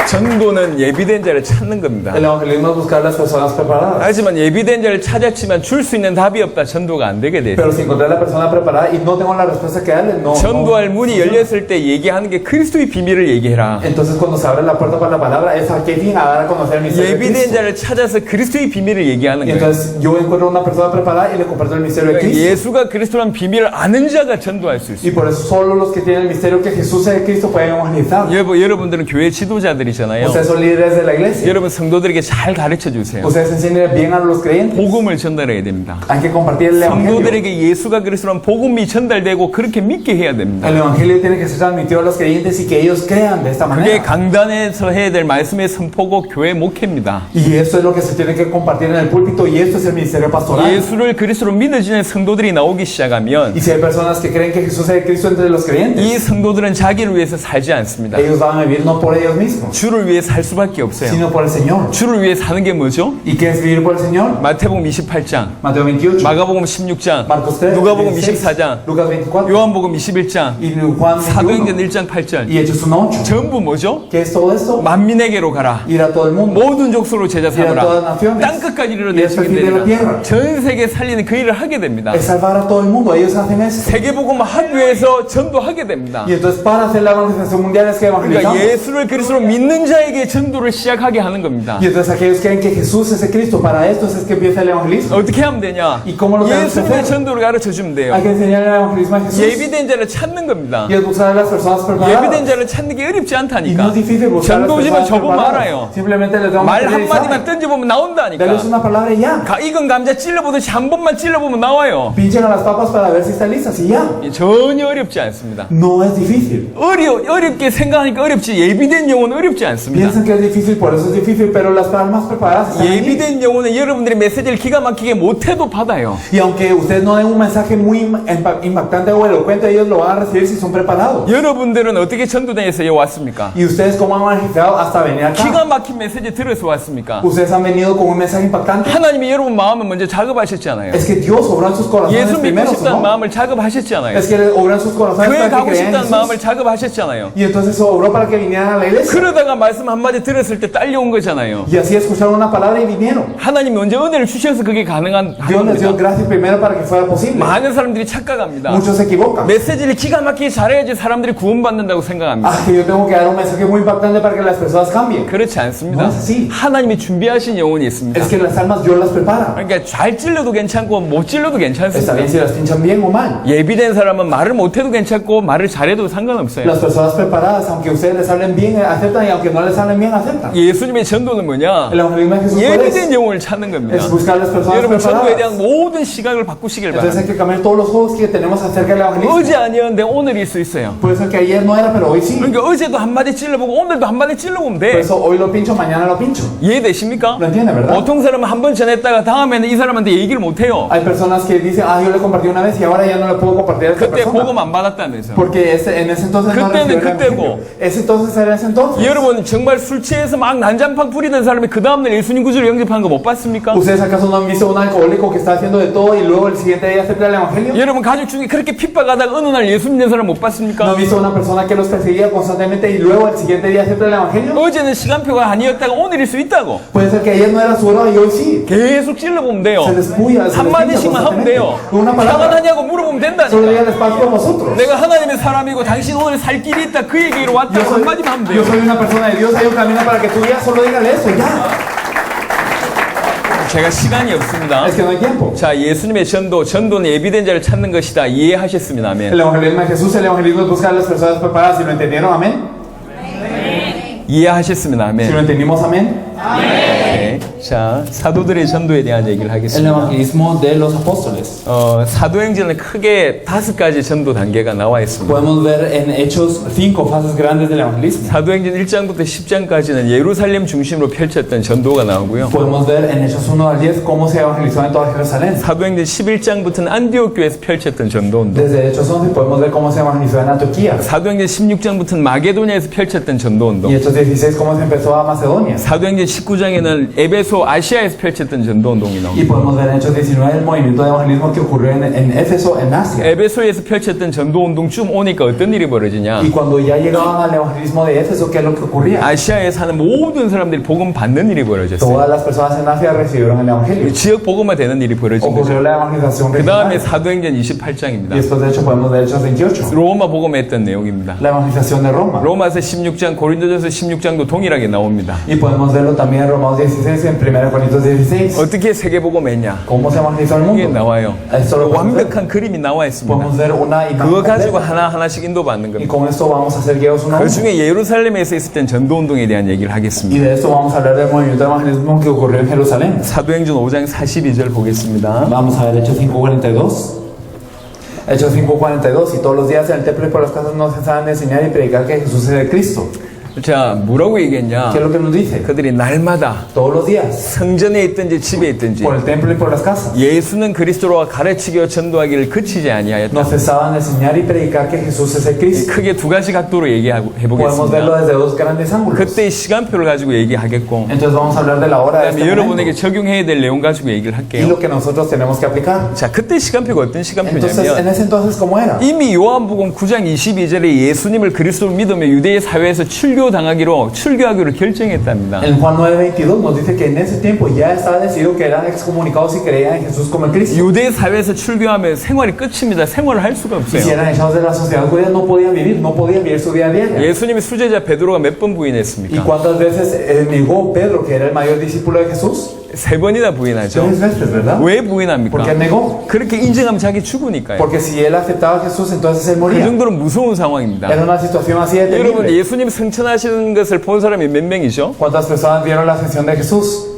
전도는 예비된 자를 찾는 겁니다. El evangelismo es buscar las personas preparadas. 하지만 예비된 자를 찾았지만 줄 수 있는 답이 없다. 전도가 안 되게 돼요. Pero si encontré la persona preparada y no tengo la respuesta que darle, no. 전도할 문이 열렸을 때 얘기하는 게 그리스도의 비밀을 얘기해라. Entonces cuando se abre la puerta para la palabra es a qué fin, a dar a conocer el misterio de 예비된 Cristo. 자를 찾아서 그리스도의 비밀을 얘기하는 Y 거예요. entonces yo encuentro una persona preparada y le comparto el misterio de 그러니까 Cristo. 예수가 그리스도라는 비밀을 아는 자가 전도할 수 있어요. Y por eso solo los que tienen el misterio que Jesús es Cristo pueden evangelizar. 여러분들은 교회 지도자들이잖아요. Ustedes son líderes de la iglesia. 여러분 성도들에게 잘 가르쳐 주세요. Ustedes enseñan bien a los creyentes. 복음을 전달해야 됩니다. Hay que compartir el evangelio. 성도들에게 예수가 그리스도라는 복음이 전달되고 그렇게 믿게 해야 됩니다. El evangelio tiene que ser transmitido a los creyentes y que ellos crean de esta 그게 manera. 강단에서 해야 될 말씀의 선포고 교회 목회입니다. Y esto es lo que se tiene que compartir en el púlpito y esto es el ministerio pastoral. 예수를 그리스도로 믿어지는 성도들이 나오기 시작하면 Y si hay personas que creen que Jesús es Cristo entre los creyentes, 이 성도들은 자기를 위해서 살지 않습니다. ellos van a vivir no por ellos mismos, 주를 위해 살 수밖에 없어요. sino por el Señor. 주를 위해 사는 게 뭐죠? ¿Y qué es vivir por el Señor? 마태복음 28장, Mateo 28, 마가복음 16장, Marcos 3, 누가복음 16, 24장, Lucas 24, 요한복음 21장, y Juan 사도행전 21, 1장 8절. y Hechos 1:8. 전부 뭐죠? ¿Qué es todo esto? 만민에게로 가라. Ir a todo el mundo. 모든 족속으로 제자 Ir a todas 삼으라. naciones. 땅 끝까지 Y 이르러 hasta el 내시게 fin de la 되리라. tierra. 전 세계 살리는 그 일을 하게 됩니다. Es salvar a todo el mundo. Ellos hacen eso. 세계복음 학교에서 전도하게 됩니다. Y entonces para hacer la evangelización mundial es que 그러니까 evangelizamos. 예수를 그리스도로 믿는 자에게 전도를 시작하게 하는 겁니다. Y entonces aquellos creen que Jesús es el Cristo. Para estos es que empieza el evangelismo. 어떻게 하면 되냐? ¿Y cómo lo tenemos que 예수님의 hacer? 전도를 가르쳐 주면 돼요. Hay que enseñar el evangelismo a Jesús. 예비된 자를 찾는 겁니다. Y es buscar a las personas 예비된 preparadas. 자를 찾는 게 어렵지 Y no 않다니까. es difícil buscar a las 전도지만 personas 접으면 preparadas. 알아요. Simplemente les damos 말 material y 한마디만 saben. 던져보면 나온다니까. Dales una palabra y ya. 익은 감자 찔러보듯이 한 번만 찔러보면 나와요. Pinchen a las papas para ver si están listas y ya. 전혀 어렵지 않습니다. No es difícil. 어렵게 생각하니까 어렵지 예비된 영혼은 어렵지 않습니다. Piensan que es difícil, por eso es difícil, pero las almas preparadas están ahí. 예비된 영혼은 여러분들이 메시지를 기가 막히게 못해도 받아요. Y aunque ustedes no den un mensaje muy impactante o elocuente, ellos lo van a recibir si son preparados. 여러분들은 어떻게 전도단에서 왔습니까? ¿Y ustedes cómo han evangelizado hasta venir acá? 기가 막힌 메시지 들어서 왔습니까? Ustedes han venido con un mensaje impactante. 하나님이 여러분 마음을 먼저 작업하셨잖아요. Es que Dios obra en sus corazones 예수 믿고 primero, 싶다는 ¿no? 마음을 작업하셨잖아요. Es que obra en sus corazones 교회 para que 가고 crean en 싶다는 마음을 Jesús. 작업하셨잖아요. Y entonces obró para que vinieran a la iglesia. 그러다가 말씀 한마디 들었을 때 딸려온 거잖아요. Y así escucharon una palabra y vinieron. 하나님이 먼저 은혜를 주셔서 그게 가능한 Dios les dio 겁니다. gracias primero para que fuera posible. 많은 사람들이 착각합니다. Muchos se equivocan. 메시지를 기가 막히게 잘해야지 사람들이 구원받는다고 생각합니다. Ah, que yo tengo que dar un mensaje muy impactante para que las personas cambien. 그렇지 않습니다. No es así. 하나님이 준비하신 영혼이 있습니다. Es que las almas Dios las prepara. 그러니까 잘 찔러도 괜찮고 못 찔러도 Está 괜찮습니다. bien si las pinchan bien o mal. 예비된 사람은 말을 못해도 괜찮고 말을 잘해도 상관없어요. Las personas preparadas, aunque ustedes les hablen bien, aceptan y aunque aunque no les salen bien, aceptan. 예수님의 전도는 뭐냐? El evangelismo de Jesús 예비된 영혼을 찾는 겁니다. es buscar las personas 여러분 전도에 대한 preparadas. 모든 시각을 바꾸시길 Entonces hay 바랍니다. que cambiar todos los juegos que tenemos acerca del evangelismo. 어제 아니었는데 오늘일 수 있어요. Puede ser que ayer no era, pero hoy sí. 그러니까 어제도 한마디 찔러보고 오늘도 한마디 찔러보면 Por 돼. eso hoy lo pincho, mañana lo pincho. 이해되십니까? ¿Lo entiende, verdad? 보통 사람은 한 번 전했다가 다음에는 이 사람한테 얘기를 못해요. Hay personas que dicen, ah, yo le compartí una vez y ahora ya no le puedo compartir a esta 그때 persona. 복음 안 받았다면서. Porque en ese entonces no 그때는 recibió el 그때고. evangelio. Ese entonces era ese entonces. 여러분 정말 술 취해서 막 난장판 부리던 사람이 그 다음날 예수님 구주를 영접하는 거 못 봤습니까? ¿Ustedes acaso no han visto un alcohólico que está haciendo de todo y luego el siguiente día acepta el evangelio? 여러분 가족 중에 그렇게 핍박하다가 어느 날 예수 믿는 사람 못 ¿No 봤습니까? han visto una persona que los perseguía constantemente y luego el siguiente día acepta el evangelio? 어제는 시간표가 아니었다가 오늘일 수 있다고. Puede ser que ayer no era su hora y hoy sí. 계속 찔러보면 돼요. Se les puya, se les 한마디씩만 pincha 하면 돼요. constantemente. Con una palabra. 평안하냐고 물어보면 Solo 된다니까. digan espacio a vosotros. 내가 하나님의 사람이고 당신 오늘 살 길이 있다 그 얘기로 왔다고 한마디만 하면 yo 돼요. soy una persona de Dios, hay un camino para que tú ya solo dígale eso, ya. 제가 시간이 없습니다. Es que no hay tiempo. 자, 예수님의 전도는 예비된 자를 찾는 것이다. 이해하셨습니다. 아멘. El evangelismo de Jesús, el evangelismo es buscar a las personas preparadas. Si lo entendieron, amén. 이해하셨습니다. Si lo 아멘. entendimos, amén. 네. 자, 사도들의 전도에 대한 얘기를 El 하겠습니다. evangelismo de los apóstoles. 사도행전은 크게 5가지 전도 단계가 나와 있습니다. Podemos ver en Hechos 5 fases grandes del evangelismo. 사도행전 1장부터 10장까지는 예루살렘 중심으로 펼쳤던 전도가 나오고요. Podemos ver en Hechos 1 al 10 cómo se evangelizó en toda Jerusalén. 사도행전 11장부터는 안디옥 교회에서 펼쳤던 전도운동. Desde Hechos 11 podemos ver cómo se evangelizó en Antioquía. 사도행전 16장부터는 마게도냐에서 펼쳤던 전도운동. Y Hechos 16 cómo se empezó a Macedonia. 사도행전 19장에는 에베소 아시아에서 펼쳤던 전도운동이 Y 나옵니다. podemos ver en Hechos 19 el movimiento de evangelismo que ocurrió en Éfeso, en Asia. 에베소에서 펼쳤던 전도운동쯤 오니까 어떤 일이 벌어지냐? Y cuando ya llegaban al evangelismo de Éfeso, ¿qué es lo que ocurría? 아시아에 사는 모든 사람들이 복음 받는 일이 벌어졌어요. Todas las personas en Asia recibieron el evangelio. 지역 복음화 되는 일이 벌어진 거죠. Ocurrió la evangelización 그 다음에 regional. 사도행전 Y 28장입니다. después de hecho podemos ver Hechos 28. 로마 복음했던 내용입니다. La evangelización de Roma. 로마서 16장, 고린도전서 16장도 동일하게 나옵니다. Y podemos verlo también en Romanos 16 y en 1 Corintios 16. 어떻게 세계복음했냐? ¿Cómo se evangelizó el 이게 mundo? 나와요. Esto lo podemos ver. 완벽한 그림이 나와 있습니다. Podemos ver una 그거 imagen 가지고 completa. 하나하나씩 인도받는 Y 겁니다. con esto vamos a ser guiados uno a 그 uno. 중에 예루살렘에서 있었던 전도운동에 대한 얘기를 Y 하겠습니다. de esto vamos a hablar del movimiento de evangelismo que ocurrió en Jerusalén. 사도행전 5장 42절 보겠습니다. Vamos a ver Hechos 5:42. Hechos 5:42. Y todos los días en el templo y por las casas nos enseñaban a enseñar y predicar que Jesús es el Cristo. 자, 뭐라고 얘기했냐? ¿Qué es lo que nos dice? 그들이 날마다 Todos los días, 성전에 있든지 집에 있든지 por el templo y por las casas, 예수는 그리스도로와 가르치고 전도하기를 그치지 아니하였다. nos cesaban de enseñar y predicar que Jesús es el Cristo. 크게 두 가지 각도로 Podemos verlo 얘기해보겠습니다. desde dos grandes ángulos. 그때의 시간표를 가지고 얘기하겠고 Entonces vamos a hablar de la hora de este 그다음에 여러분에게 momento 적용해야 될 내용 가지고 얘기를 y 할게요. lo que nosotros tenemos que aplicar. 자, 그때 시간표가 어떤 Entonces, en 시간표냐면 ese entonces, ¿cómo era? 이미 요한복음 9장 22절에 예수님을 그리스도로 믿으며 유대의 사회에서 출교하기로 결정했답니다. En Juan 9:22 nos dice que en ese tiempo ya estaba decidido que eran excomunicados y creían en Jesús como el Cristo. 유대 사회에서 출교하면 생활이 끝입니다. 생활을 할 수가 Y si 없어요. eran echados de la sociedad judía, no podían vivir su día a día. 예수님의 수제자 베드로가 몇 번 ¿Y 부인했습니까? cuántas veces negó Pedro, que era el mayor discípulo de Jesús? 3번이나 부인하죠. 3 veces, ¿verdad? 왜 ¿Por 부인합니까? qué negó? 그렇게 인정하면 자기 죽으니까요. Porque si él aceptaba a Jesús, entonces él 그 moría. 정도로 무서운 상황입니다. Era una situación así de 여러분, terrible. 예수님 승천하시는 것을 본 사람이 몇 명이죠? ¿Cuántas personas vieron la ascensión de Jesús?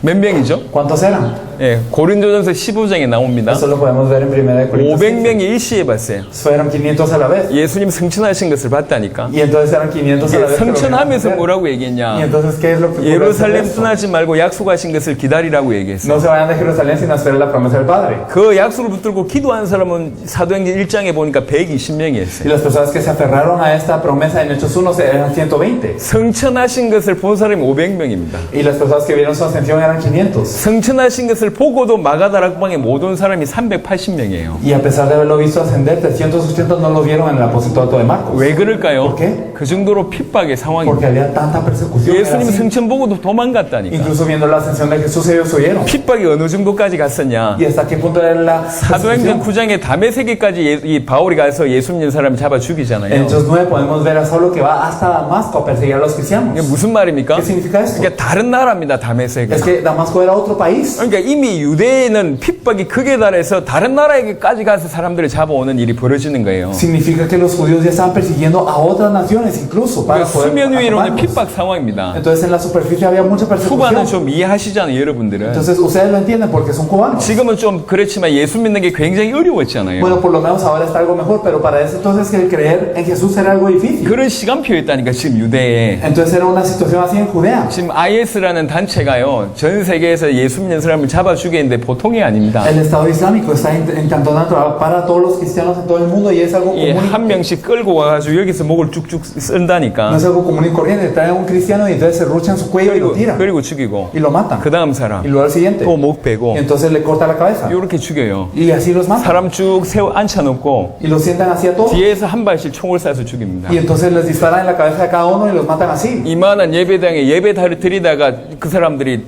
몇 명이죠? ¿Cuántos eran? 예, 고린도전서 15장에 나옵니다. Eso lo podemos ver en 1 Corintios 15. 500명이 일시에 봤어요. Fueron 500 a la vez. 예수님 승천하신 것을 봤다니까. Y entonces eran 500 a la 예, vez. que lo 승천하면서 vieron. 뭐라고 Y 얘기했냐? entonces, ¿qué es lo que ocurre 예루살렘 después de esto? 떠나지 말고 약속하신 것을 기다리라고 얘기했어요. No se vayan de Jerusalén sin hacer la promesa del Padre. 그 약속을 붙들고 기도한 사람은 사도행전 1장에 보니까 Y 120명이었어요. las personas que se aferraron a esta promesa en Hechos 1 eran 120. 승천하신 것을 본 사람이 500명입니다. Y las personas que vieron su ascensión eran 500. 승천하신 것을 보고도 마가다락방에 못 온 사람이 380명이에요. Y a pesar de haberlo visto ascender, 380 no lo vieron en el apostolado de Marcos. 왜 그럴까요? ¿Por qué? 그 정도로 핍박의 Porque 상황입니다. había tanta persecución. era 예수님 así. 승천 보고도 도망갔다니까. Incluso viendo la ascensión de Jesús, ellos huyeron. 핍박이 어느 정도까지 갔었냐? ¿Y hasta qué punto era la 사도행전 persecución? 9장에 다메섹에까지 이 바울이 가서 예수 믿는 사람 잡아 En 죽이잖아요. Hechos 9 podemos ver a Saulo que va hasta Damasco a perseguir a los cristianos. 이게 무슨 말입니까? ¿Qué significa esto? 그러니까 다른 나라입니다, 다메섹은. Es que Damasco era otro país. 그러니까 이미 이미 유대에는 핍박이 극에 달해서 다른 나라에게까지 가서 사람들을 잡아오는 일이 벌어지는 거예요. Significa que los judíos ya estaban persiguiendo a otras naciones incluso para 그러니까 poder 수면 위로는 atacarlos. 핍박 상황입니다. Entonces en la superficie había mucha 후반은 persecución. 좀 이해하시잖아요, 여러분들은. Entonces ustedes lo entienden porque son cubanos. 지금은 좀 그렇지만 예수 믿는 게 굉장히 어려웠잖아요. Bueno, por lo menos ahora está algo mejor, pero para ese entonces que el creer en Jesús era algo difícil. 그런 시간표였다니까 지금 유대에. Entonces era una situación así en Judea. 지금 IS라는 단체가요, 전 세계에서 예수 믿는 사람을 잡아 죽이는데 보통이 아닙니다. El Estado Islámico está intentando atrapar para todos los cristianos en todo el mundo y es algo 예, común. 한 명씩 끌고 와가지고 여기서 목을 쭉쭉 No 쓴다니까. es algo común y corriente. Traen a un cristiano y entonces se ruchan su cuello y lo tiran 그리고 죽이고 y lo matan. 그 다음 사람 Y luego al siguiente. 또 목 빼고 Y entonces le corta la cabeza 이렇게 죽여요. y así los matan 사람 쭉 세워 앉혀놓고 y los sientan así a todos. 뒤에서 한 발씩 총을 쏴서 죽입니다. Y entonces les disparan en la cabeza de cada uno y los matan así. 이만한 예배당에 예배를 드리다가 그 사람들이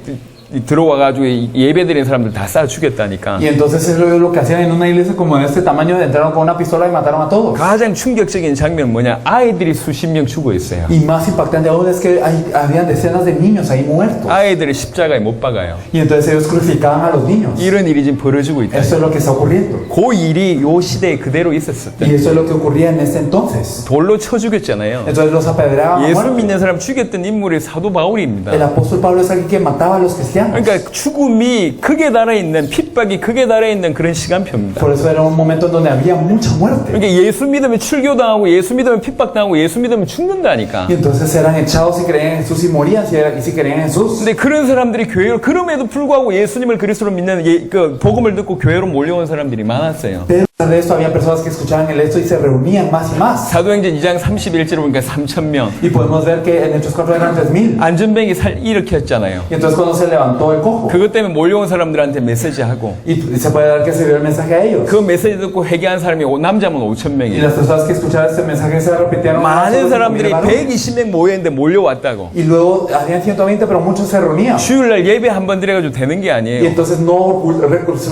들어와가지고 예배 드리는 사람들 다 쏴 죽였다니까. Y entonces es lo que hacían en una iglesia como de este tamaño. Entraron con una pistola y mataron a todos. 가장 충격적인 장면은 뭐냐? 아이들이 수십 명 죽어 있어요. Y más impactante aún es que habían decenas de niños ahí muertos. 아이들을 십자가에 못 박아요. Y entonces ellos crucificaban a los niños. 이런 일이 지금 벌어지고 있다. Esto es lo que está ocurriendo. 그 일이 요 시대에 그대로 있었었다. Y eso es lo que ocurría en ese entonces. 돌로 쳐 죽였잖아요. Entonces los apedreaban a 예수 muerte. 믿는 사람 죽였던 인물이 사도 바울입니다. El apóstol Pablo es alguien que mataba a los cristianos. 그러니까 죽음이 극에 달해 있는 핍박이 극에 달해 있는 그런 시간표입니다. Por eso era un momento en donde había mucha muerte. 그러니까 예수 믿으면 출교당하고 예수 믿으면 핍박당하고 예수 믿으면 죽는다니까. Y entonces eran echados si creían en Jesús y morían si creían en Jesús. 근데 그런 사람들이 교회로 그럼에도 불구하고 예수님을 그리스도로 믿는 그 복음을 듣고 교회로 몰려온 사람들이 많았어요. Pero de esto había personas que escuchaban el esto y se reunían más y más. 사도행전 2장 31절에 보니까 3,000명. Y podemos ver que en Hechos 4 eran 3,000. 안전뱅이 일으켰잖아요. Y entonces cuando se levantó el cojo, 그것 때문에 몰려온 사람들한테 메시지하고 y se puede dar que se dio el mensaje a ellos. 그 메시지 듣고 회개한 사람이 남자면 Y 5,000명이에요. las personas que escuchaban este mensaje se repitieron. 많은 사람들이 120명 모였는데 몰려왔다고. Y luego habían 120, pero muchos se reunían. 주일날 예배 한 번 드려가지고 되는 게 Y 아니에요. entonces no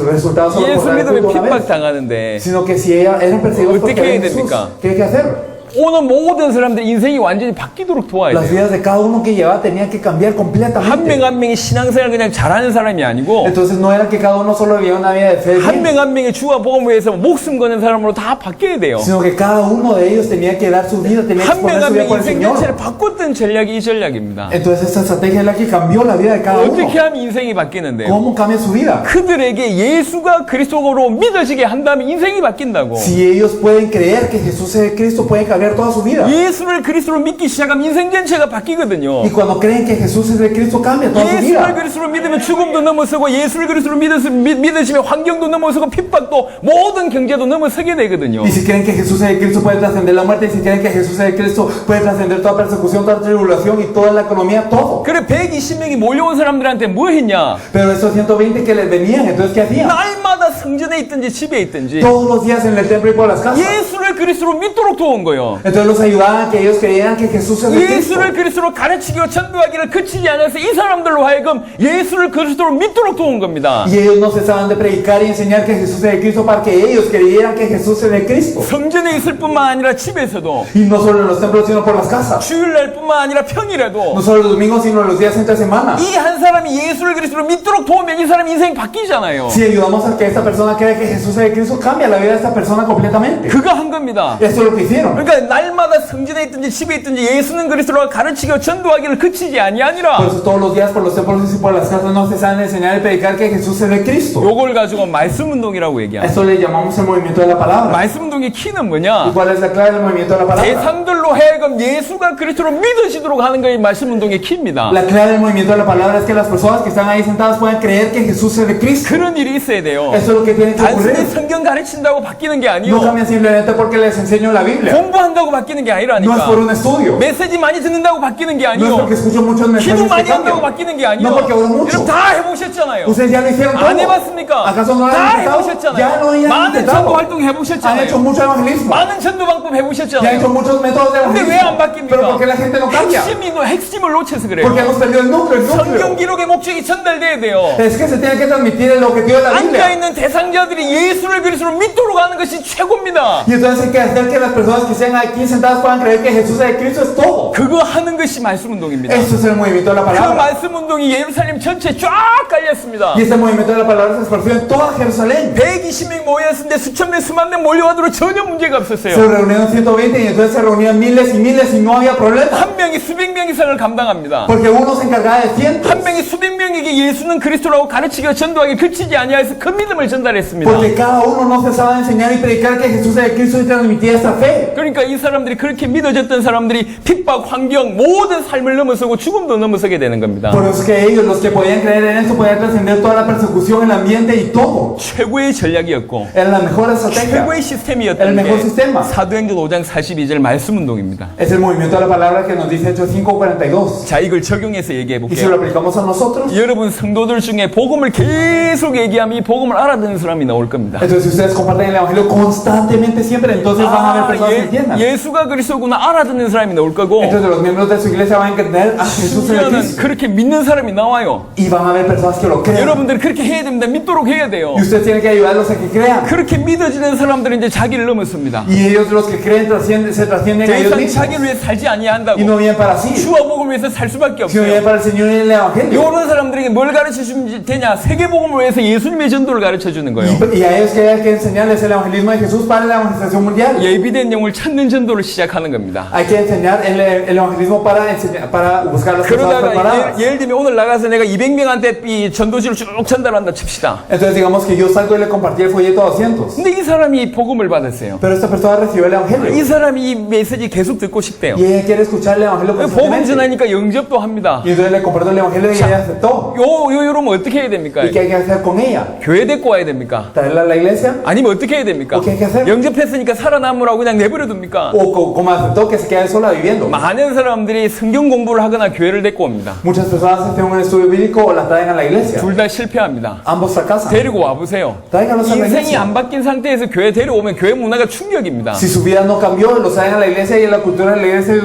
resultaba solo 예수 por dar 믿으면 culto una 핍박 vez, 당하는데 sino que si eran perseguidos por 어떻게 creer en 해야 Jesús, 됩니까? ¿qué hay que hacer? 오늘 모든 사람들 인생이 완전히 바뀌도록 도와야 Las 돼요. vidas de cada uno que llevaba tenían que cambiar 한 completamente. 명 한 명이 신앙생활 그냥 잘하는 사람이 아니고 Entonces no era que cada uno solo vivía una vida de fe, 한 명 한 명이 주와 복음을 위해서 목숨 거는 사람으로 다 바뀌어야 돼요. sino que cada uno de ellos tenía que dar su vida, tenía que 한 명 exponer su 한 vida 명 por el 인생 Señor. 전체를 바꿨던 전략이 이 전략입니다. Entonces esta estrategia es la que cambió la vida de cada uno. 어떻게 하면 인생이 바뀌는데요? ¿Cómo cambia su vida? 그들에게 예수가 그리스도로 믿어지게 한다면 인생이 바뀐다고. Si ellos pueden creer que Jesús es Cristo, pueden cambiar toda su vida. 예수를 그리스도로 믿기 시작하면 인생 전체가 바뀌거든요. Y cuando creen que Jesús es de Cristo, cambia toda su 예수를 vida. 그리스도로 믿으면 죽음도 넘어서고 예수를 그리스도로 믿으시면 환경도 넘어서고 핍박도 모든 경제도 넘어서게 되거든요. Y si creen que Jesús es de Cristo, puede trascender la muerte. Y si creen que Jesús es de Cristo, puede trascender toda persecución, toda tribulación y toda la economía, todo. 그래 120명이 몰려온 사람들한테 뭐 했냐? Pero esos 120 que les venían, entonces ¿qué hacían? 날마다 성전에 있든지 집에 있든지 Todos los días en el templo y por las casas. 예수를 그리스도로 믿도록 도운 거예요. Entonces los ayudaban a que ellos creyeran que Jesús es de Cristo. 예수를 그리스도로 가르치고 전도하기를 그치지 않아서 이 사람들로 하여금 예수를 그리스도로 믿도록 도운 겁니다. Y ellos no cesaban de predicar y enseñar que Jesús es de Cristo para que ellos creyeran que Jesús es de Cristo. 성전에 있을 뿐만 아니라 집에서도 Y no solo en los templos, sino por las casas. 주일날뿐만 아니라 평일에도 No solo los domingos, sino los días entre semana. 이 한 사람이 예수를 그리스도로 믿도록 도우면 이 사람 인생 바뀌잖아요. Si ayudamos a que esta persona crea que Jesús es de Cristo, cambia la vida de esta persona completamente. 그거 한 겁니다. Eso es lo que hicieron. 그러니까 날마다 성전에 있든지 집에 있든지 예수는 그리스도로 가르치고 전도하기를 그치지 Por 아니하니라. eso todos los días por los templos y por las casas no cesaban de enseñar y predicar que Jesús es de Cristo. 요걸 가지고 말씀 운동이라고 얘기합니다. Eso le llamamos el movimiento de la palabra. 말씀 운동의 키는 ¿Y 뭐냐? cuál es la clave del movimiento de la palabra? 대상들로 하여금 예수가 그리스도로 믿으시도록 하는 것이 말씀 운동의 키입니다. La clave del movimiento de la palabra es que las personas que están ahí sentadas puedan creer que Jesús es de Cristo. 그런 일이 있어야 돼요. Eso es lo que tiene que 단순히 ocurrir. 성경 가르친다고 바뀌는 게 No 아니요. cambian simplemente porque les enseño la Biblia. 공부한다고 바뀌는 게 No es 아니라니까. por un estudio. 메시지 많이 듣는다고 바뀌는 게 No es 아니요. porque escucho muchos 기도 mensajes que 많이 한다고 cambian. 바뀌는 게 아니요. No porque oro mucho. 여러분 다 해보셨잖아요. Ustedes ya lo hicieron todo. 안 해봤습니까? ¿Acaso no lo 다 han intentado? Ya lo 해보셨잖아요. han 많은 전도 intentado. 활동 Han hecho 해보셨잖아요. mucho evangelismo. 많은 전도 방법 Ya han hecho 해보셨잖아요. muchos métodos de 근데 왜 안 evangelismo. Pero 바뀝니까? ¿por qué la gente no cambia? 핵심을 놓쳐서 그래요. Porque hemos perdido el núcleo. 성경 기록의 목적이 전달돼야 돼요. Es que se tiene que transmitir el objetivo de la Biblia. 앉아있는 대상자들이 예수를 그리스도로 믿도록 하는 것이 최고입니다. Y entonces hay que hacer que las personas que estén aquí sentadas puedan creer que Jesús es de Cristo es todo. 그거 하는 것이 말씀 운동입니다. Eso es el movimiento de la 그 palabra. 말씀 운동이 예루살렘 전체 쫙 깔려서 확산했습니다. Y este movimiento de la palabra se esparció en toda Jerusalén. 120명 모였는데 수천 명, 수만 명 몰려와도 전혀 문제가 Se 없었어요. reunieron 120 y entonces se reunían miles y no había problema. 한 명이 수백 명 이상을 감당합니다. Porque uno se encargaba de cientos. 한 명이 수백 명에게 예수는 그리스도라고 가르치기와 전도하기 그치지 아니하여서 큰 믿음을 전달했습니다. Porque cada uno no cesaba de enseñar y predicar que Jesús es el Cristo y transmitía esta fe. 그러니까 이 사람들이 그렇게 믿어졌던 사람들이 핍박, 환경, 모든 삶을 넘어서고 죽음도 넘어서게 되는 겁니다. Por eso es que ellos, los que podían creer en esto, podían trascender toda la persecución, el ambiente y todo. 최고의 전략이었고 Era la mejor estrategia. 최고의 시스템이었던 El mejor 게 sistema. 사도행전 5장 42절 말씀운동입니다. Es el movimiento de la palabra que nos dice Hechos 5:42. 자, 이걸 적용해서 얘기해 Y si lo 볼게요. aplicamos a nosotros, 여러분 성도들 중에 복음을 계속 얘기하면 이 복음을 알아듣는 사람이 나올 겁니다. entonces si ustedes comparten el evangelio constantemente siempre, entonces van a haber personas que entiendan. 예수가 그리스도구나 알아듣는 사람이 나올 거고 Entonces los miembros de su iglesia van a entender a Jesús en el 심지어는 Cristo. 그렇게 믿는 사람이 나와요. Y van a haber personas que lo crean. 여러분들 그렇게 해야 됩니다. 믿도록 해야 돼요. Y ustedes tienen que ayudarlos a que crean. 그렇게 믿어지는 사람들은 이제 자기를 넘었습니다. Y ellos los que creen se trascienden a 더 ellos 이상 mismos. 자기를 위해 살지 아니한다고. Y no vienen para sí, 주와 복음을 위해서 살 수밖에 sino 없어요. vienen para el Señor y el Evangelio. 이런 사람들에게 뭘 가르쳐 주면 되냐? 세계복음을 위해서 예수님의 전도를 가르쳐 주는 거예요. Y a ellos que hay que enseñarles el evangelismo de Jesús para la evangelización mundial. 예비된 영을 찾는 전도를 시작하는 겁니다. Hay que enseñar el evangelismo para buscar las personas 그러다가 preparadas. 예를 들면 오늘 나가서 내가 200명한테 이 전도지를 쭉 전달한다 칩시다. Entonces digamos que yo salgo y le compartí el folleto a 200. 근데 이 사람이 복음을 받았어요. Pero esta persona recibió el 이 evangelio. 사람이 이 메시지 계속 듣고 싶대요. Y ella quiere escuchar el evangelio 복음 constantemente. 전하니까 영접도 합니다. Y entonces le comparto el evangelio y ella aceptó. 이러면 어떻게 해야 됩니까? ¿Y qué hay que hacer con ella? 교회 데리고 와야 됩니까? ¿Traerla a la iglesia? 아니면 어떻게 해야 됩니까? ¿O qué hay que hacer? 영접했으니까 살아남으라고 그냥 내버려 둡니까? ¿O como aceptó que se quede sola viviendo? 많은 사람들이 성경 공부를 하거나 교회를 데리고 옵니다. Muchas personas hacen un estudio bíblico o la traen a la iglesia. 둘 다 실패합니다. Ambos fracasan. 데리고 와보세요. Tráiganlos a la 인생이 iglesia. 안 바뀐 상태에서 교회 데려오면 교회 문화가 충격입니다. Si su vida no cambió, los traen a la iglesia y la cultura de la iglesia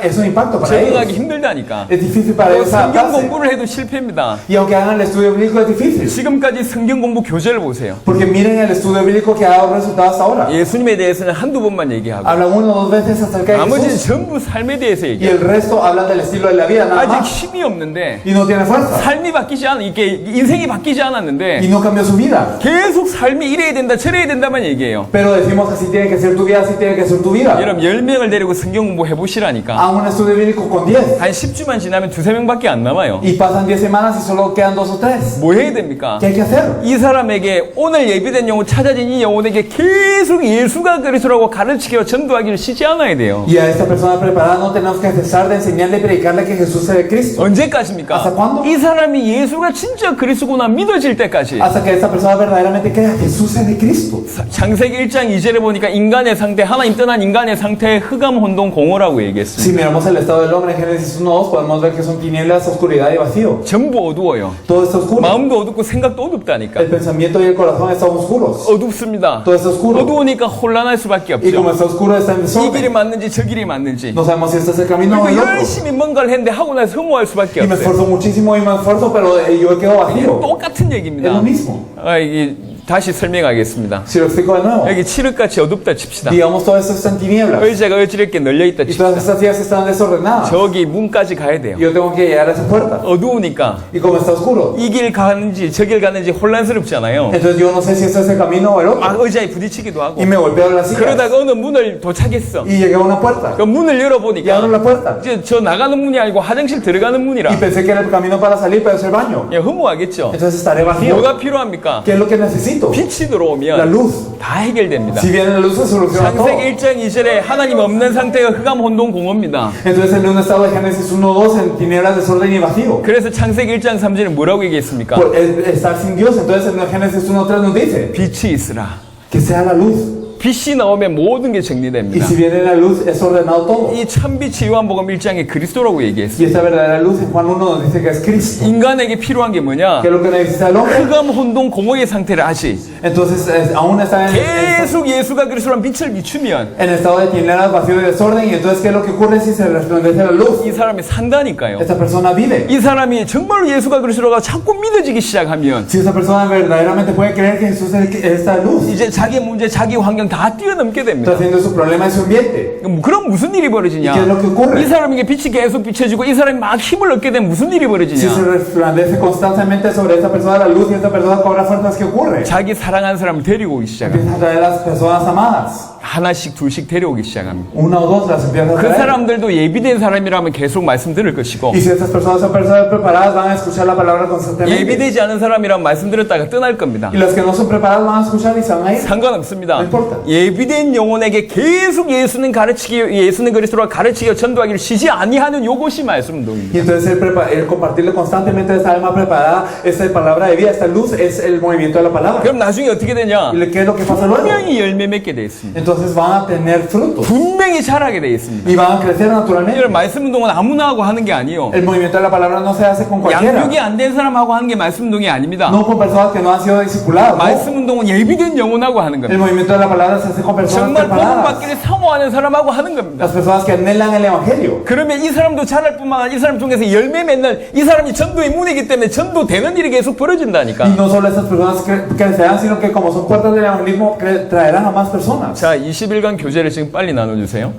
es un impacto para 적응하기 ellos. 힘들다니까. Es difícil para ellos 성경 adaptarse. 공부를 해도 실패입니다. Y aunque hagan el estudio bíblico es difícil. 지금까지 성경 공부 교재를 보세요. Porque miren el estudio bíblico que ha dado resultados hasta ahora. 예수님에 대해서는 한두 번만 얘기하고 Habla una o dos veces acerca de 나머지는 Jesús. 전부 삶에 대해서 Y 얘기해요. el resto hablan del estilo de la vida, nada 아직 más. 힘이 없는데 Y no tiene fuerza. 삶이 바뀌지 않아 이게 인생이 바뀌지 Y 않았는데 no cambió su vida. 계속 삶이 이래야 된다 저래야 된다만 얘기해요. Pero decimos así tiene que ser tu vida, así tiene que ser tu vida. 여러분 10명을 데리고 성경 공부 해보시라니까 Hagan un estudio bíblico con 10. 한 10주만 지나면 2-3명밖에 안 남아요. Y pasan 10 semanas y solo quedan 2 o 3. 뭐 해야 됩니까? ¿Qué hay que hacer? 이 사람에게 오늘 예비된 영혼 찾아진 이 영혼에게 계속 예수가 그리스도라고 가르치기와 전도하기를 쉬지 않아야 돼요. Y a esta persona preparada no tenemos que cesar de enseñarle y predicarle que Jesús es el Cristo. 언제까지입니까? ¿Hasta cuándo? 이 사람이 예수가 진짜 그리스도구나 믿어질 때까지. Hasta que esta persona verdaderamente crea Jesús es el Cristo. 창세기 1장 2절에 보니까 인간의 상태, 하나님 떠난 인간의 상태에 흑암, 혼돈, 공허라고 얘기했습니다. Si miramos el estado del hombre en Génesis 1:2 podemos ver que son tinieblas, oscuridad y vacío. 전부 어두워요. Todo está oscuro. 마음도 어둡고 생각도 어둡다니까. El pensamiento y el corazón están oscuros. 어둡습니다. Todo está oscuro. 어두우니까 혼란할 수밖에 Y como 없죠. está oscuro está en 이 길이 desorden. 맞는지 저 길이 맞는지. No sabemos si este es el camino o el 그리고 otro. 열심히 뭔가를 했는데 하고 나서 허무할 수밖에 Y me 없어요. esfuerzo muchísimo y me esfuerzo, pero yo quedo vacío. 똑같은 Es 얘기입니다. lo mismo. 이게 다시 설명하겠습니다. Si lo explico de nuevo. 여기 칠흑같이 어둡다 칩시다. Digamos todo esto está en tinieblas. 의자가 어지럽게 널려있다 Y todas 칩시다. estas sillas están desordenadas. 저기 문까지 가야 돼요. Y yo tengo que llegar a esa puerta. 어두우니까 Y como está oscuro, 이 길 가는지 저 길 가는지 혼란스럽잖아요. entonces yo no sé si este es el camino o el 아, otro. 의자에 부딪히기도 하고. Y me golpeo las sillas. 그러다가 어느 문을 도착했어. Y llegué a una puerta. 그 문을 Y abro 열어보니까 la puerta. 저 나가는 문이 아니고 화장실 들어가는 문이라. Y pensé que era el camino para salir, pero es el baño. 예, 허무하겠죠. Entonces estaré vacío. 뭐가 필요합니까? ¿Qué es lo que necesito? 빛이 La 들어오면 luz. 다 해결됩니다. Si viene la luz, se soluciona todo. 창세기 1장 2절에 하나님 없는 상태가 흑암, 혼돈, 공허입니다. Entonces en un estado de Génesis 1:2 en tinieblas, desorden y vacío. 그래서 창세기 1장 3절에 뭐라고 얘기했습니까? Por estar sin Dios. Entonces en Génesis 1:3 nos dice 빛이 있으라. que sea la luz. 빛이 나오면 모든 게 Y 정리됩니다. si viene la luz, es ordenado todo. 이 참빛이 요한복음 1장에 그리스도라고 얘기했어요. Y esta verdadera luz en Juan 1 nos dice que es Cristo. 인간에게 필요한 게 뭐냐? ¿Qué es lo que necesita el hombre? 흑암, 혼돈, 공허의 상태를 아직 Entonces aún está 계속 예수가 그리스도란 빛을 비추면 en estado de tinieblas, vacío y desorden. Y entonces ¿qué es lo que ocurre si se resplandece la luz? 이 사람이 산다니까요. Esta persona vive. 이 사람이 정말로 예수가 그리스도가 자꾸 믿어지기 시작하면 Si esa persona verdaderamente puede creer que Jesús es esta luz, 이제 자기 문제, 자기 환경, 다 뛰어넘게 됩니다. Está haciendo su problema en su ambiente. 그럼 무슨 일이 벌어지냐? ¿Y qué es lo que ocurre? 이 사람에게 빛이 계속 비춰지고 이 사람이 막 힘을 얻게 되면 무슨 일이 Si 벌어지냐? se resplandece constantemente sobre esta persona la luz y esta persona cobra fuerzas, ¿qué ocurre? 자기 사랑하는 사람을 데리고 오기 시작합니다. Empieza a traer a las personas amadas. 하나씩 둘씩 데려오기 시작합니다. Una o dos las empieza a 그 traer. 사람들도 예비된 사람이라면 계속 말씀 들을 것이고 Y si estas personas son personas preparadas, van a escuchar la palabra constantemente. 예비되지 않은 사람이라면 말씀 들었다가 떠날 겁니다. Y las que no son preparadas van a escuchar y se van a ir. 상관없습니다. No importa. 예비된 영혼에게 계속 예수는 그리스도가 가르치기 전도하기를 쉬지 아니하는 요것이 말씀 Y 운동입니다. entonces el compartirle constantemente esta alma preparada, esta palabra de vida, esta luz, es el movimiento de la palabra. 그럼 나중에 어떻게 되냐? ¿Y qué es lo que pasa luego? 분명히 열매 맺게 돼 있습니다. Entonces van a tener frutos 분명히 자라게 돼 있습니다. y van a crecer naturalmente. 이런 말씀 운동은 아무나 하고 하는 게 아니에요. El movimiento de la palabra no se hace con cualquiera. 양육이 안 된 사람하고 하는 게 말씀 운동이 아닙니다. No con personas que no han sido discipuladas. No. 말씀 운동은 예비된 영혼하고 하는 El 겁니다. movimiento de la palabra se hace con personas 정말 복음 preparadas. 받기를 사모하는 사람하고 하는 겁니다. Las personas que anhelan el evangelio. 그러면 이 사람도 자랄 뿐만 아니라 이 사람 통해서 열매 맺는 이 사람이 전도의 문이기 때문에 전도되는 일이 계속 Y 벌어진다니까. no solo estas personas crecerán, sino que como son puertas del evangelismo, traerán a más personas. 자, 21강 교재를 지금 빨리 나눠주세요.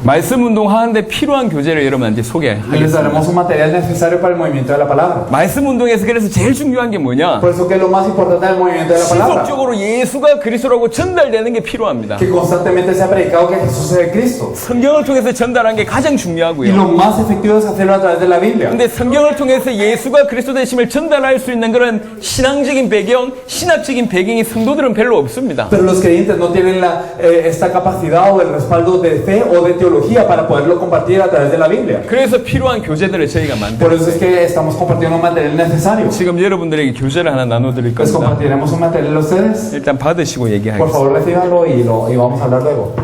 말씀 운동 하는데 필요한 교재를 여러분한테 Y les 소개하겠습니다. daremos un material necesario para el movimiento de la palabra. 말씀 운동에서 그래서 제일 중요한 게 뭐냐? Por eso que lo más importante del movimiento de la palabra, 지속적으로 예수가 그리스도라고 전달되는 게 필요합니다. que constantemente se ha predicado que Jesús es el Cristo. 성경을 통해서 전달하는 게 가장 Y 중요하고요. lo más efectivo es hacerlo a través de la Biblia. 근데 성경을 통해서 예수가 그리스도 되심을 전달할 수 있는 그런 신앙적인 배경, 신학적인 배경이 성도들은 별로 없습니다. Pero los creyentes no tienen esta capacidad o el respaldo de fe o de teología para poderlo compartir a través de la Biblia. 그래서 필요한 교재들을 저희가 Por eso es 만들었어요. que estamos compartiendo un material necesario. 지금 여러분들에게 교재를 하나 나눠드릴 Pues 겁니다. compartiremos un material a ustedes. 일단 받으시고 Por 얘기하겠습니다. favor, recíbanlo y vamos a hablar luego.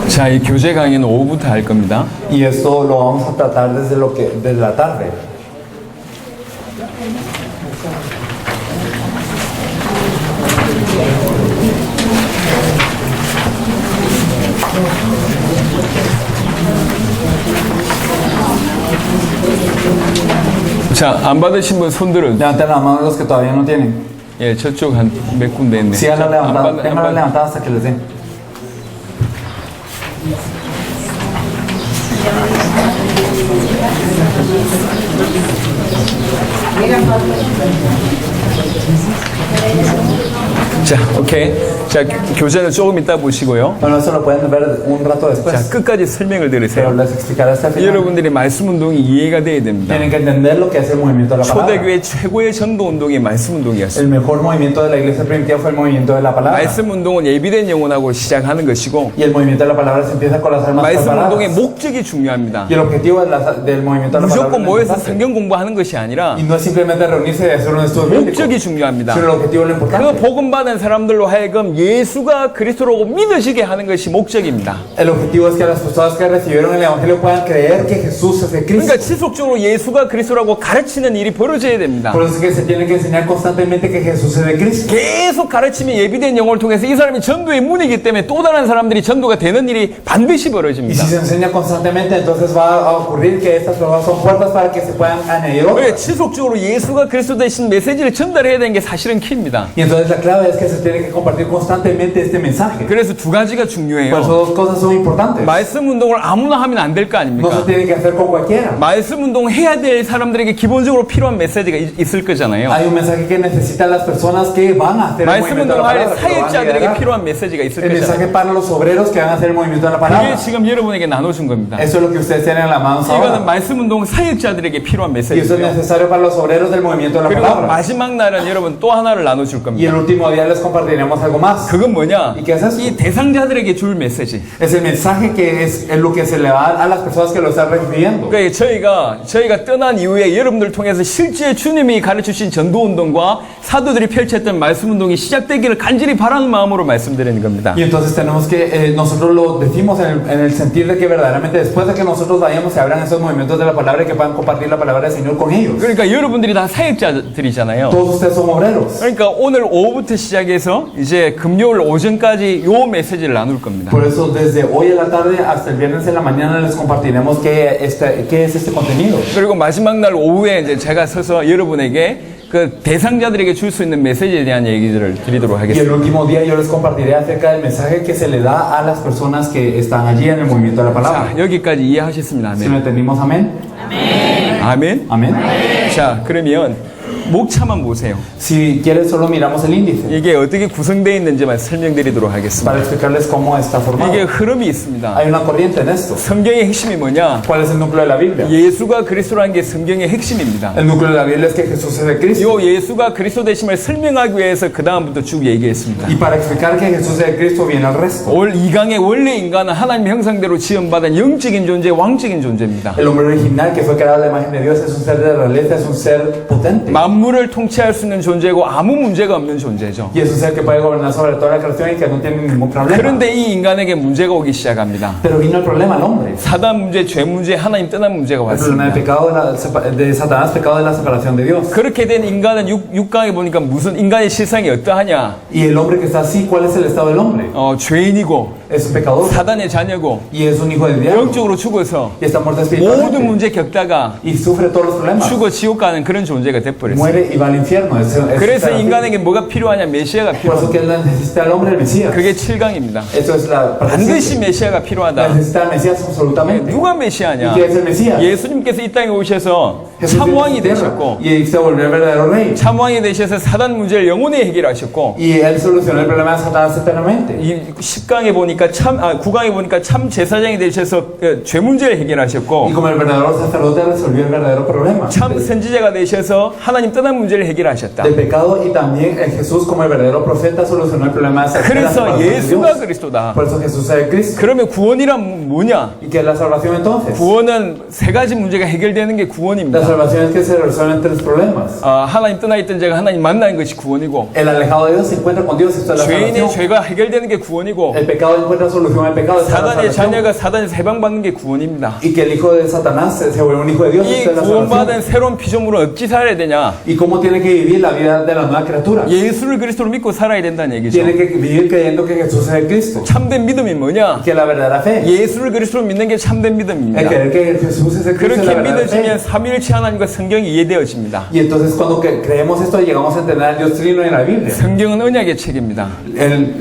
자, 이 교재 강의는 오후부터 할 겁니다. Y esto lo vamos a tratar desde la tarde. 자, 안 받으신 분 손들은 Levanten la mano los que todavía no tienen. 예, 저쪽 한 몇 군데 있네. Síganla 안 levantando, 받- ténganla levantada hasta que les den. 자, 오케이. 자, 교재는 조금 이따 보시고요. Bueno, eso lo pueden ver un rato 자, después. 끝까지 설명을 Pero 드리세요. les explicaré hasta el final. 여러분들이 말씀 운동이 이해가 돼야 됩니다. Tienen que entender lo que es el movimiento de la palabra. 초대교회 최고의 전도 운동이 말씀 운동이었어요. El mejor movimiento de la iglesia primitiva fue el movimiento de la palabra. 말씀 운동은 예비된 영혼하고 시작하는 것이고 Y el movimiento de la palabra se empieza con las almas 말씀 운동의 preparadas. 목적이 중요합니다. Y el objetivo del movimiento de la palabra 무조건 모여서 es importante. 성경 공부하는 것이 아니라 Y no es simplemente reunirse y hacer un estudio bíblico, 목적이 중요합니다. sino el objetivo es lo 그 importante. 복음 받은 사람들로 하여금 예수가 그리스도라고 믿으시게 하는 것이 목적입니다. El objetivo es que las personas que recibieron el evangelio puedan creer que Jesús es el Cristo. 그러니까 지속적으로 예수가 그리스도라고 가르치는 일이 벌어져야 됩니다. Por eso es que se tiene que enseñar constantemente que Jesús es el Cristo. 계속 가르치면 예비된 영혼을 통해서 이 사람이 전도의 문이기 때문에 또 다른 사람들이 전도가 되는 일이 반드시 Y 벌어집니다. si se enseña constantemente, entonces va a ocurrir que estas personas son puertas para que se puedan añadir 왜 otras. 지속적으로 예수가 그리스도 대신 메시지를 전달해야 되는 게 사실은 키입니다. Y entonces la clave es que se tiene que compartir constantemente este mensaje. 그래서 두 가지가 Por eso 중요해요. dos cosas son importantes. 말씀 운동을 아무나 하면 안 될 거 No se 아닙니까? tiene que hacer con cualquiera. 말씀 운동 해야 될 사람들에게 기본적으로 필요한 메시지가 있을 거잖아요. Hay un mensaje que necesitan las personas que van a hacer el 말씀 movimiento de la 운동할 palabra. que lo van a 사역자들에게 liderar. 필요한 메시지가 있을 El mensaje 거잖아요. para los obreros que van a hacer el movimiento de la 그게 palabra. 지금 여러분에게 나눠준 겁니다. Eso es lo que ustedes tienen en la mano 이거는 ahora. 말씀 운동 사역자들에게 필요한 Y eso es 메시지고요. necesario para los obreros del movimiento de la 그리고 palabra. 마지막 날은 여러분 또 하나를 나눠줄 Y 겁니다. el último día día les compartiremos algo más. 그건 뭐냐? ¿Y qué es eso? 이 대상자들에게 줄 메시지. Es el mensaje que es lo que se le va a las personas que lo están recibiendo. 그러니까 저희가 떠난 이후에 여러분들 통해서 실제 주님이 가르치신 전도 운동과 사도들이 펼쳤던 말씀 운동이 시작되기를 간절히 바라는 마음으로 말씀드리는 겁니다. Y entonces tenemos que, nosotros lo decimos en el sentir de que verdaderamente después de que nosotros vayamos se abran esos movimientos de la palabra y que puedan compartir la palabra del Señor con ellos. 그러니까 여러분들이 다 사역자들이잖아요. Todos ustedes son obreros. 그러니까 오늘 오후부터 시작해서 이제 금요일 오전까지 요 메시지를 나눌 겁니다. Por eso desde hoy en la tarde hasta el viernes en la mañana les compartiremos qué es este contenido. 그리고 마지막 날 오후에 이제 제가 서서 여러분에게 그 대상자들에게 줄 수 있는 메시지에 대한 얘기들을 드리도록 Y el 하겠습니다. último día yo les compartiré acerca del mensaje que se le da a las personas que están allí en el movimiento de la palabra. 자, 여기까지 이해하셨습니다. ¿Sí lo 아멘. entendimos? Amén. 아멘. Amén. 자, 그러면 목차만 보세요. Si quieres solo miramos el índice 이게 어떻게 구성되어 있는지만 설명드리도록 하겠습니다. para explicarles cómo está formado. 이게 흐름이 있습니다. Hay una corriente en esto. 성경의 핵심이 뭐냐? ¿Cuál es el núcleo de la Biblia? 예수가 그리스도라는 게 성경의 핵심입니다. El núcleo de la Biblia es que Jesús es el Cristo. 요 예수가 그리스도 되심을 설명하기 위해서 그 다음부터 쭉 얘기했습니다. Y para explicar que Jesús es el Cristo viene el resto. 올 2강의 원래 인간은 하나님 형상대로 지음받은 영적인 존재, 왕적인 존재입니다. El hombre original que fue creado a la imagen de Dios es un ser de realeza, es un ser potente. 만물을 통치할 수 있는 존재고 아무 문제가 없는 존재죠. Y es un ser que puede gobernar sobre toda la creación y que no tiene ningún problema. 그런데 이 인간에게 문제가 오기 시작합니다. Pero vino el problema al hombre. 사단 문제, 죄 문제, 하나님 떠난 문제가 El problema del 왔습니다. pecado de Satanás, pecado de la separación de Dios. 그렇게 된 인간은 6강에 보니까 무슨 인간의 실상이 어떠하냐? Y el hombre que está así, ¿cuál es el estado del hombre? 죄인이고 Es un pecador 사단의 자녀고 y es un hijo del diablo 영적으로 죽어서 y está muerto 모든 espiritualmente 문제 겪다가 y sufre todos los problemas. 죽어 지옥 가는 그런 존재가 돼버렸어요. Muere y va al infierno. 그래서 인간에게 뭐가 필요하냐? 메시아가 Por eso 필요합니다. que él necesita al hombre el Mesías. 그게 7강입니다. Esto es la 반드시 메시아가 필요하다. necesita al Mesías absolutamente. 누가 ¿Y 메시아냐? qué es el Mesías? 예수님께서 이 땅에 오셔서 Jesús 참왕이 vino a esta 되셨고 tierra y se volvió el verdadero rey. 참왕이 되셔서 사단 문제를 영원히 해결하셨고 Y él solucionó el problema de Satanás eternamente. 이 10강에 보니까 9강에 보니까 참 제사장이 되셔서 죄 문제를 Y 해결하셨고 como el verdadero sacerdote resolvió el verdadero problema 참 선지자가 되셔서 하나님 떠난 문제를 해결하셨다. del pecado y también el Jesús como el verdadero profeta solucionó el problema de la 그래서 separación de 예수가 Dios. 그리스도다. Por eso Jesús es el Cristo. 그러면 구원이란 뭐냐? ¿Y qué es la salvación entonces? 구원은 세 가지 문제가 해결되는 게 La 구원입니다. salvación es que se resuelven tres problemas. 하나님 떠나 있던 자가 하나님 만나는 것이 구원이고 El alejado de Dios se encuentra con Dios, esto es la 죄인의 salvación. 죄가 해결되는 게 구원이고 El pecado encuentra solución al pecado, esta es la 사단의 salvación. 자녀가 사단에서 해방받는 게 구원입니다. Y que el hijo de Satanás se vuelve un hijo de Dios, 이 esta es la salvación. 구원받은 새로운 피조물은 어찌 살아야 되냐? ¿Y cómo tiene que vivir la vida de la nueva criatura? 예수를 그리스도로 믿고 살아야 된다는 얘기죠. Tiene que vivir creyendo que Jesús es el Cristo. 참된 믿음이 뭐냐? Que la verdadera fe. 예수를 그리스도로 믿는 게 참된 El 믿음입니다. creer que Jesús es el Cristo es la 그렇게 verdadera fe. 믿어지면 삼위일체 하나님과 성경이 이해되어집니다. Y entonces cuando creemos esto llegamos a entender al Dios Trino en la Biblia. 성경은 언약의 책입니다.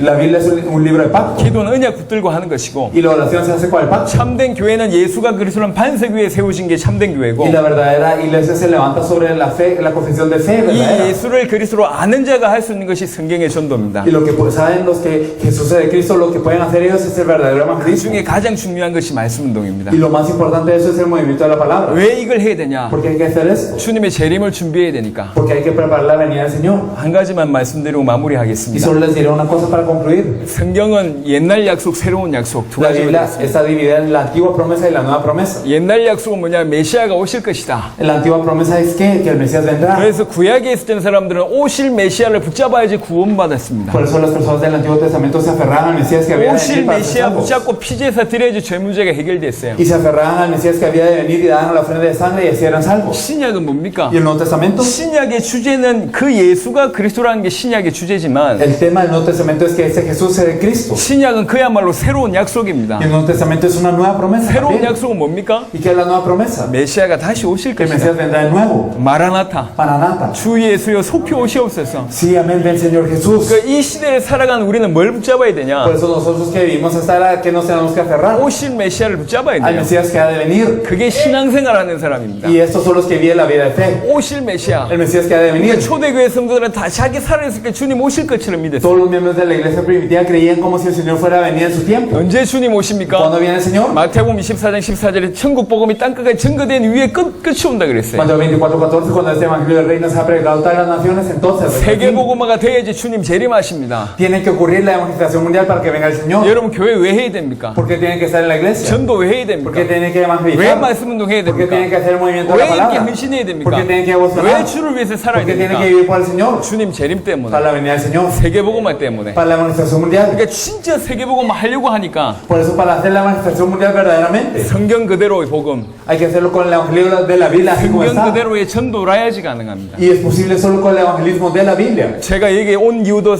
La Biblia es un libro de pacto. 기도는 언약 붙들고 하는 것이고 Y la oración se hace con el pacto. 참된 교회는 예수가 그리스도는 반석 위에 세우신 게 참된 교회고 Y la verdadera iglesia se levanta sobre la fe, la confesión de fe 이 verdadera. 예수를 그리스도로 아는 자가 할 수 있는 것이 성경의 전도입니다. Y lo que saben los que Jesús es el Cristo, lo que pueden hacer ellos es el verdadero 그 evangelismo. 중에 가장 중요한 것이 말씀 운동입니다. Y lo más importante de eso es el movimiento de la palabra. 왜 이걸 해야 되냐? ¿Por qué hay que hacer esto? 주님의 재림을 준비해야 되니까. Porque hay que preparar la venida del Señor. 한 가지만 말씀드리고 Y 마무리하겠습니다. solo les diré una cosa para concluir. 성경은 옛날 약속, 새로운 약속 두 La 가지로 되어 Biblia 있습니다. está dividida en la antigua promesa y la nueva promesa. 옛날 약속은 뭐냐? 메시아가 오실 것이다. La antigua promesa es que el Mesías vendrá. 그래서 구약에 있었던 사람들은 오실 메시아를 붙잡아야지 구원받았습니다. Por eso las personas del Antiguo Testamento se aferraban al Mesías que había de 오실 venir para ser 메시아 salvos. 붙잡고 피제사 드려야지 죄 문제가 해결됐어요. Y se aferraban al Mesías que había de venir y daban la ofrenda de sangre y así eran salvos. 신약은 뭡니까? Y el Nuevo Testamento, 신약의 주제는 그 예수가 그리스도라는 게 신약의 주제지만 el tema del Nuevo Testamento es que ese Jesús es el Cristo. 신약은 그야말로 새로운 약속입니다. Y el Nuevo Testamento es una nueva promesa. 새로운 también. 약속은 뭡니까? ¿Y qué es la nueva promesa? 메시아가 다시 오실 Que el 것이다. Mesías vendrá de nuevo. 마라나타. Maranata. 주 예수여 속히 오시옵소서. Sí, amén, ven Señor Jesús. 그러니까 이 시대를 살아가는 우리는 뭘 붙잡아야 되냐? Por eso nosotros que vivimos esta era, que nos tenemos que aferrar 오실 메시아를 붙잡아야 al 돼요. Mesías que ha de venir. 그게 신앙생활하는 사람입니다. Y estos son los que viven la vida de fe. 오실 메시아. El Mesías que ha de venir. 초대교회 성도들은 다 자기 살아있을 때 주님 오실 것처럼 믿었어요. Todos los miembros de la iglesia primitiva creían como si el Señor fuera a la venida en su tiempo. 언제 주님 오십니까? ¿Cuándo viene el Señor? 마태복음 24장 14절에 천국 복음이 땅끝까지 증거된 위에 끝이 온다 그랬어요. Mateo 24:14, cuando este evangelio del reino se ha predicado a todas las naciones, entonces 세계 복음화가 돼야지 주님 재림하십니다. tiene que ocurrir la evangelización mundial para que venga el Señor. 여러분 교회 왜 해야 됩니까? ¿Por qué tiene que estar en la iglesia? 전도 왜 해야 ¿Por qué 됩니까? tiene que 왜 evangelizar? 말씀 운동 해야 ¿Por qué tiene que 됩니까? hacer el movimiento de 왜 la 이렇게 palabra? 헌신해야 ¿Por 됩니까? qué tiene que 왜 devocionar? 주를 위해서 살아야 ¿Por qué tiene 됩니까? que vivir por el Señor? 주님 재림 때문에, Para la venida del Señor. 세계 복음화 때문에. Para la evangelización mundial. 그러니까 진짜 세계 복음화 하려고 하니까 Por eso, para hacer la evangelización mundial verdaderamente, 성경 그대로의 복음, hay que hacerlo con el evangelio de la Biblia así como 성경 está. 그대로의 전도라야지 가능합니다. Y es posible solo con el evangelismo de la Biblia. 제가 여기 온 이유도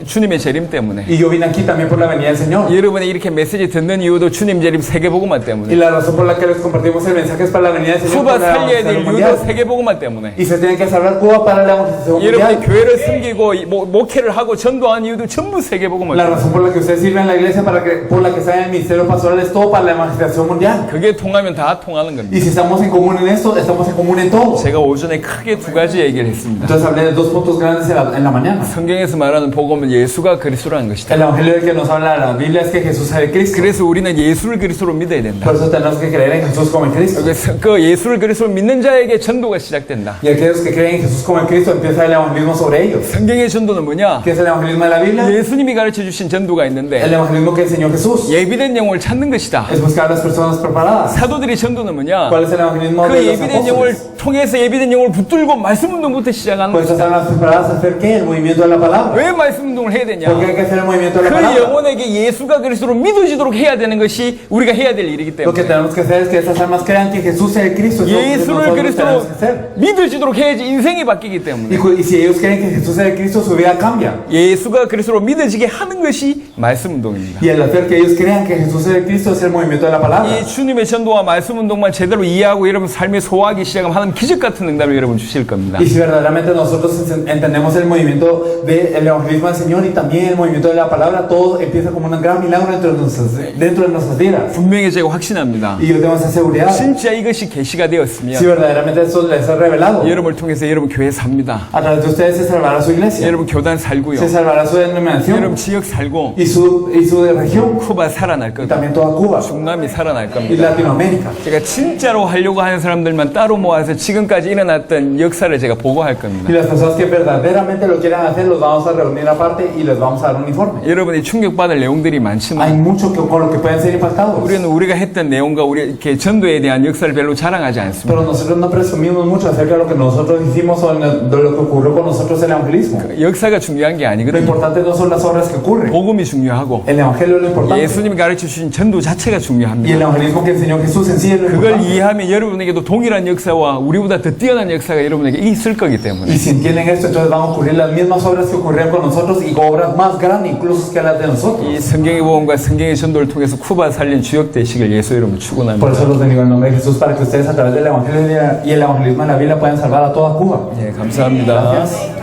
주님의 재림 때문에. Y yo vine aquí también por la venida del Señor. 여러분이 이렇게 메시지 듣는 이유도 주님 재림 세계 복음화 Y 때문에. la razón por la que les compartimos el mensaje es para la venida del Señor. 쿠바 Por la 살려야 될 evangelización 이유도 mundial. 세계 복음화 때문에. Y se tiene que salvar Cuba para la evangelización 여러분이 mundial. 교회를 섬기고 목회를 하고 전도하는 이유도 전부 세계 복음화 La 때문에. razón por la que ustedes sirven en la iglesia, por la que están en el ministerio pastoral, es todo para la evangelización mundial. 그게 통하면 다 통하는 겁니다. Y si estamos en común en esto, estamos en común en todo. 제가 오전에 크게 두 가지 얘기를 했습니다. Entonces hablé de dos puntos grandes en la mañana. 성경에서 말하는 복음은 예수가 그리스도라는 것이다. El evangelio del que nos habla la Biblia es que Jesús es el Cristo. 그래서 우리는 예수를 그리스도로 믿어야 된다. Por eso tenemos que creer en Jesús como el Cristo. 그 예수를 그리스도로 믿는 자에게 전도가 시작된다. Y aquellos que creen en Jesús como el Cristo empieza el evangelismo sobre ellos. 성경의 전도는 뭐냐? ¿Qué es el evangelismo de la Biblia? 예수님이 가르쳐 주신 전도가 El 있는데 evangelismo que enseñó Jesús 예비된 영혼을 찾는 것이다. es buscar a las personas preparadas. 사도들의 전도는 뭐냐? ¿Cuál es el evangelismo 그 de los 예비된 영혼을 apóstoles? 통해서 예비된 영혼을 붙들고 말씀 운동부터 시작하는 Pues 것이다. están las preparadas a hacer qué? El movimiento de la palabra. 왜 말씀 운동을 해야 ¿Por qué 되냐? hay que hacer el movimiento de la 그 palabra? 영혼에게 예수가 그리스도로 믿어지도록 해야 되는 것이 우리가 해야 될 일이기 Lo que 때문에 tenemos que hacer es que esas almas crean que Jesús es el Cristo. Eso es lo que 예수를 nosotros 그리스도로 tenemos que hacer. 믿어지도록 해야지 인생이 바뀌기 때문에 Y si ellos creen que Jesús es el Cristo, su vida cambia. 예수가 그리스도로 믿어지게 하는 것이 말씀 운동입니다. Y al hacer que ellos crean que Jesús es el Cristo es el movimiento de la palabra. 이 주님의 전도와 말씀 운동만 제대로 이해하고 여러분 삶에 소화하기 시작하면 하나님 기적 같은 응답을 여러분 주실 겁니다. Y si verdaderamente nosotros entendemos el movimiento del evangelismo del Señor y también el movimiento de la palabra, todo empieza como un gran milagro dentro de nuestras vidas. 분명히 제가 확신합니다. Y yo tengo esa seguridad. 진짜 이것이 계시가 Si 되었으면 verdaderamente eso les es revelado, 여러분을 통해서 여러분 교회 삽니다. a través de ustedes se salvará su iglesia, 여러분 교단 살고요. se salvará su 여러분 denominación 지역 살고 y su región, 쿠바 살아날 y 겁니다. también toda Cuba 중남이 살아날 y 겁니다. Latinoamérica. 제가 진짜로 하려고 하는 사람들만 따로 모아서 지금까지 일어났던 역사를 제가 보고할 Y 겁니다. las personas que verdaderamente lo quieran hacer, los vamos a reunir aparte y les vamos a dar un informe. 여러분이 충격받을 내용들이 Hay 많지만 mucho con lo que pueden ser impactados. 우리는 우리가 했던 내용과 우리 이렇게 전도에 대한 역사를 별로 자랑하지 않습니다. Pero nosotros no presumimos mucho acerca de lo que nosotros hicimos o de lo que ocurrió con nosotros en el evangelismo. 역사가 중요한 게 Lo 아니거든요. importante no son las obras que ocurren. 복음이 중요하고 El evangelio es lo importante. 예수님이 가르쳐 주신 전도 자체가 Y 중요합니다. el evangelismo que enseñó Jesús en sí es lo 그걸 importante. 이해하면 여러분에게도 동일한 역사와 우리보다 더 뛰어난 역사가 여러분에게 있을 거기 때문에 Y si entienden esto, entonces van a ocurrir las mismas obras que ocurrieron con nosotros y obras más grandes incluso que las de nosotros. 이 성경의 복음과 성경의 전도를 통해서 쿠바 살린 주역 되시길 예수 이름으로 Por 축원합니다. eso los bendigo en el nombre de Jesús para que ustedes a través del evangelio y el evangelismo de la Biblia puedan salvar a toda Cuba. 예, 감사합니다. Gracias.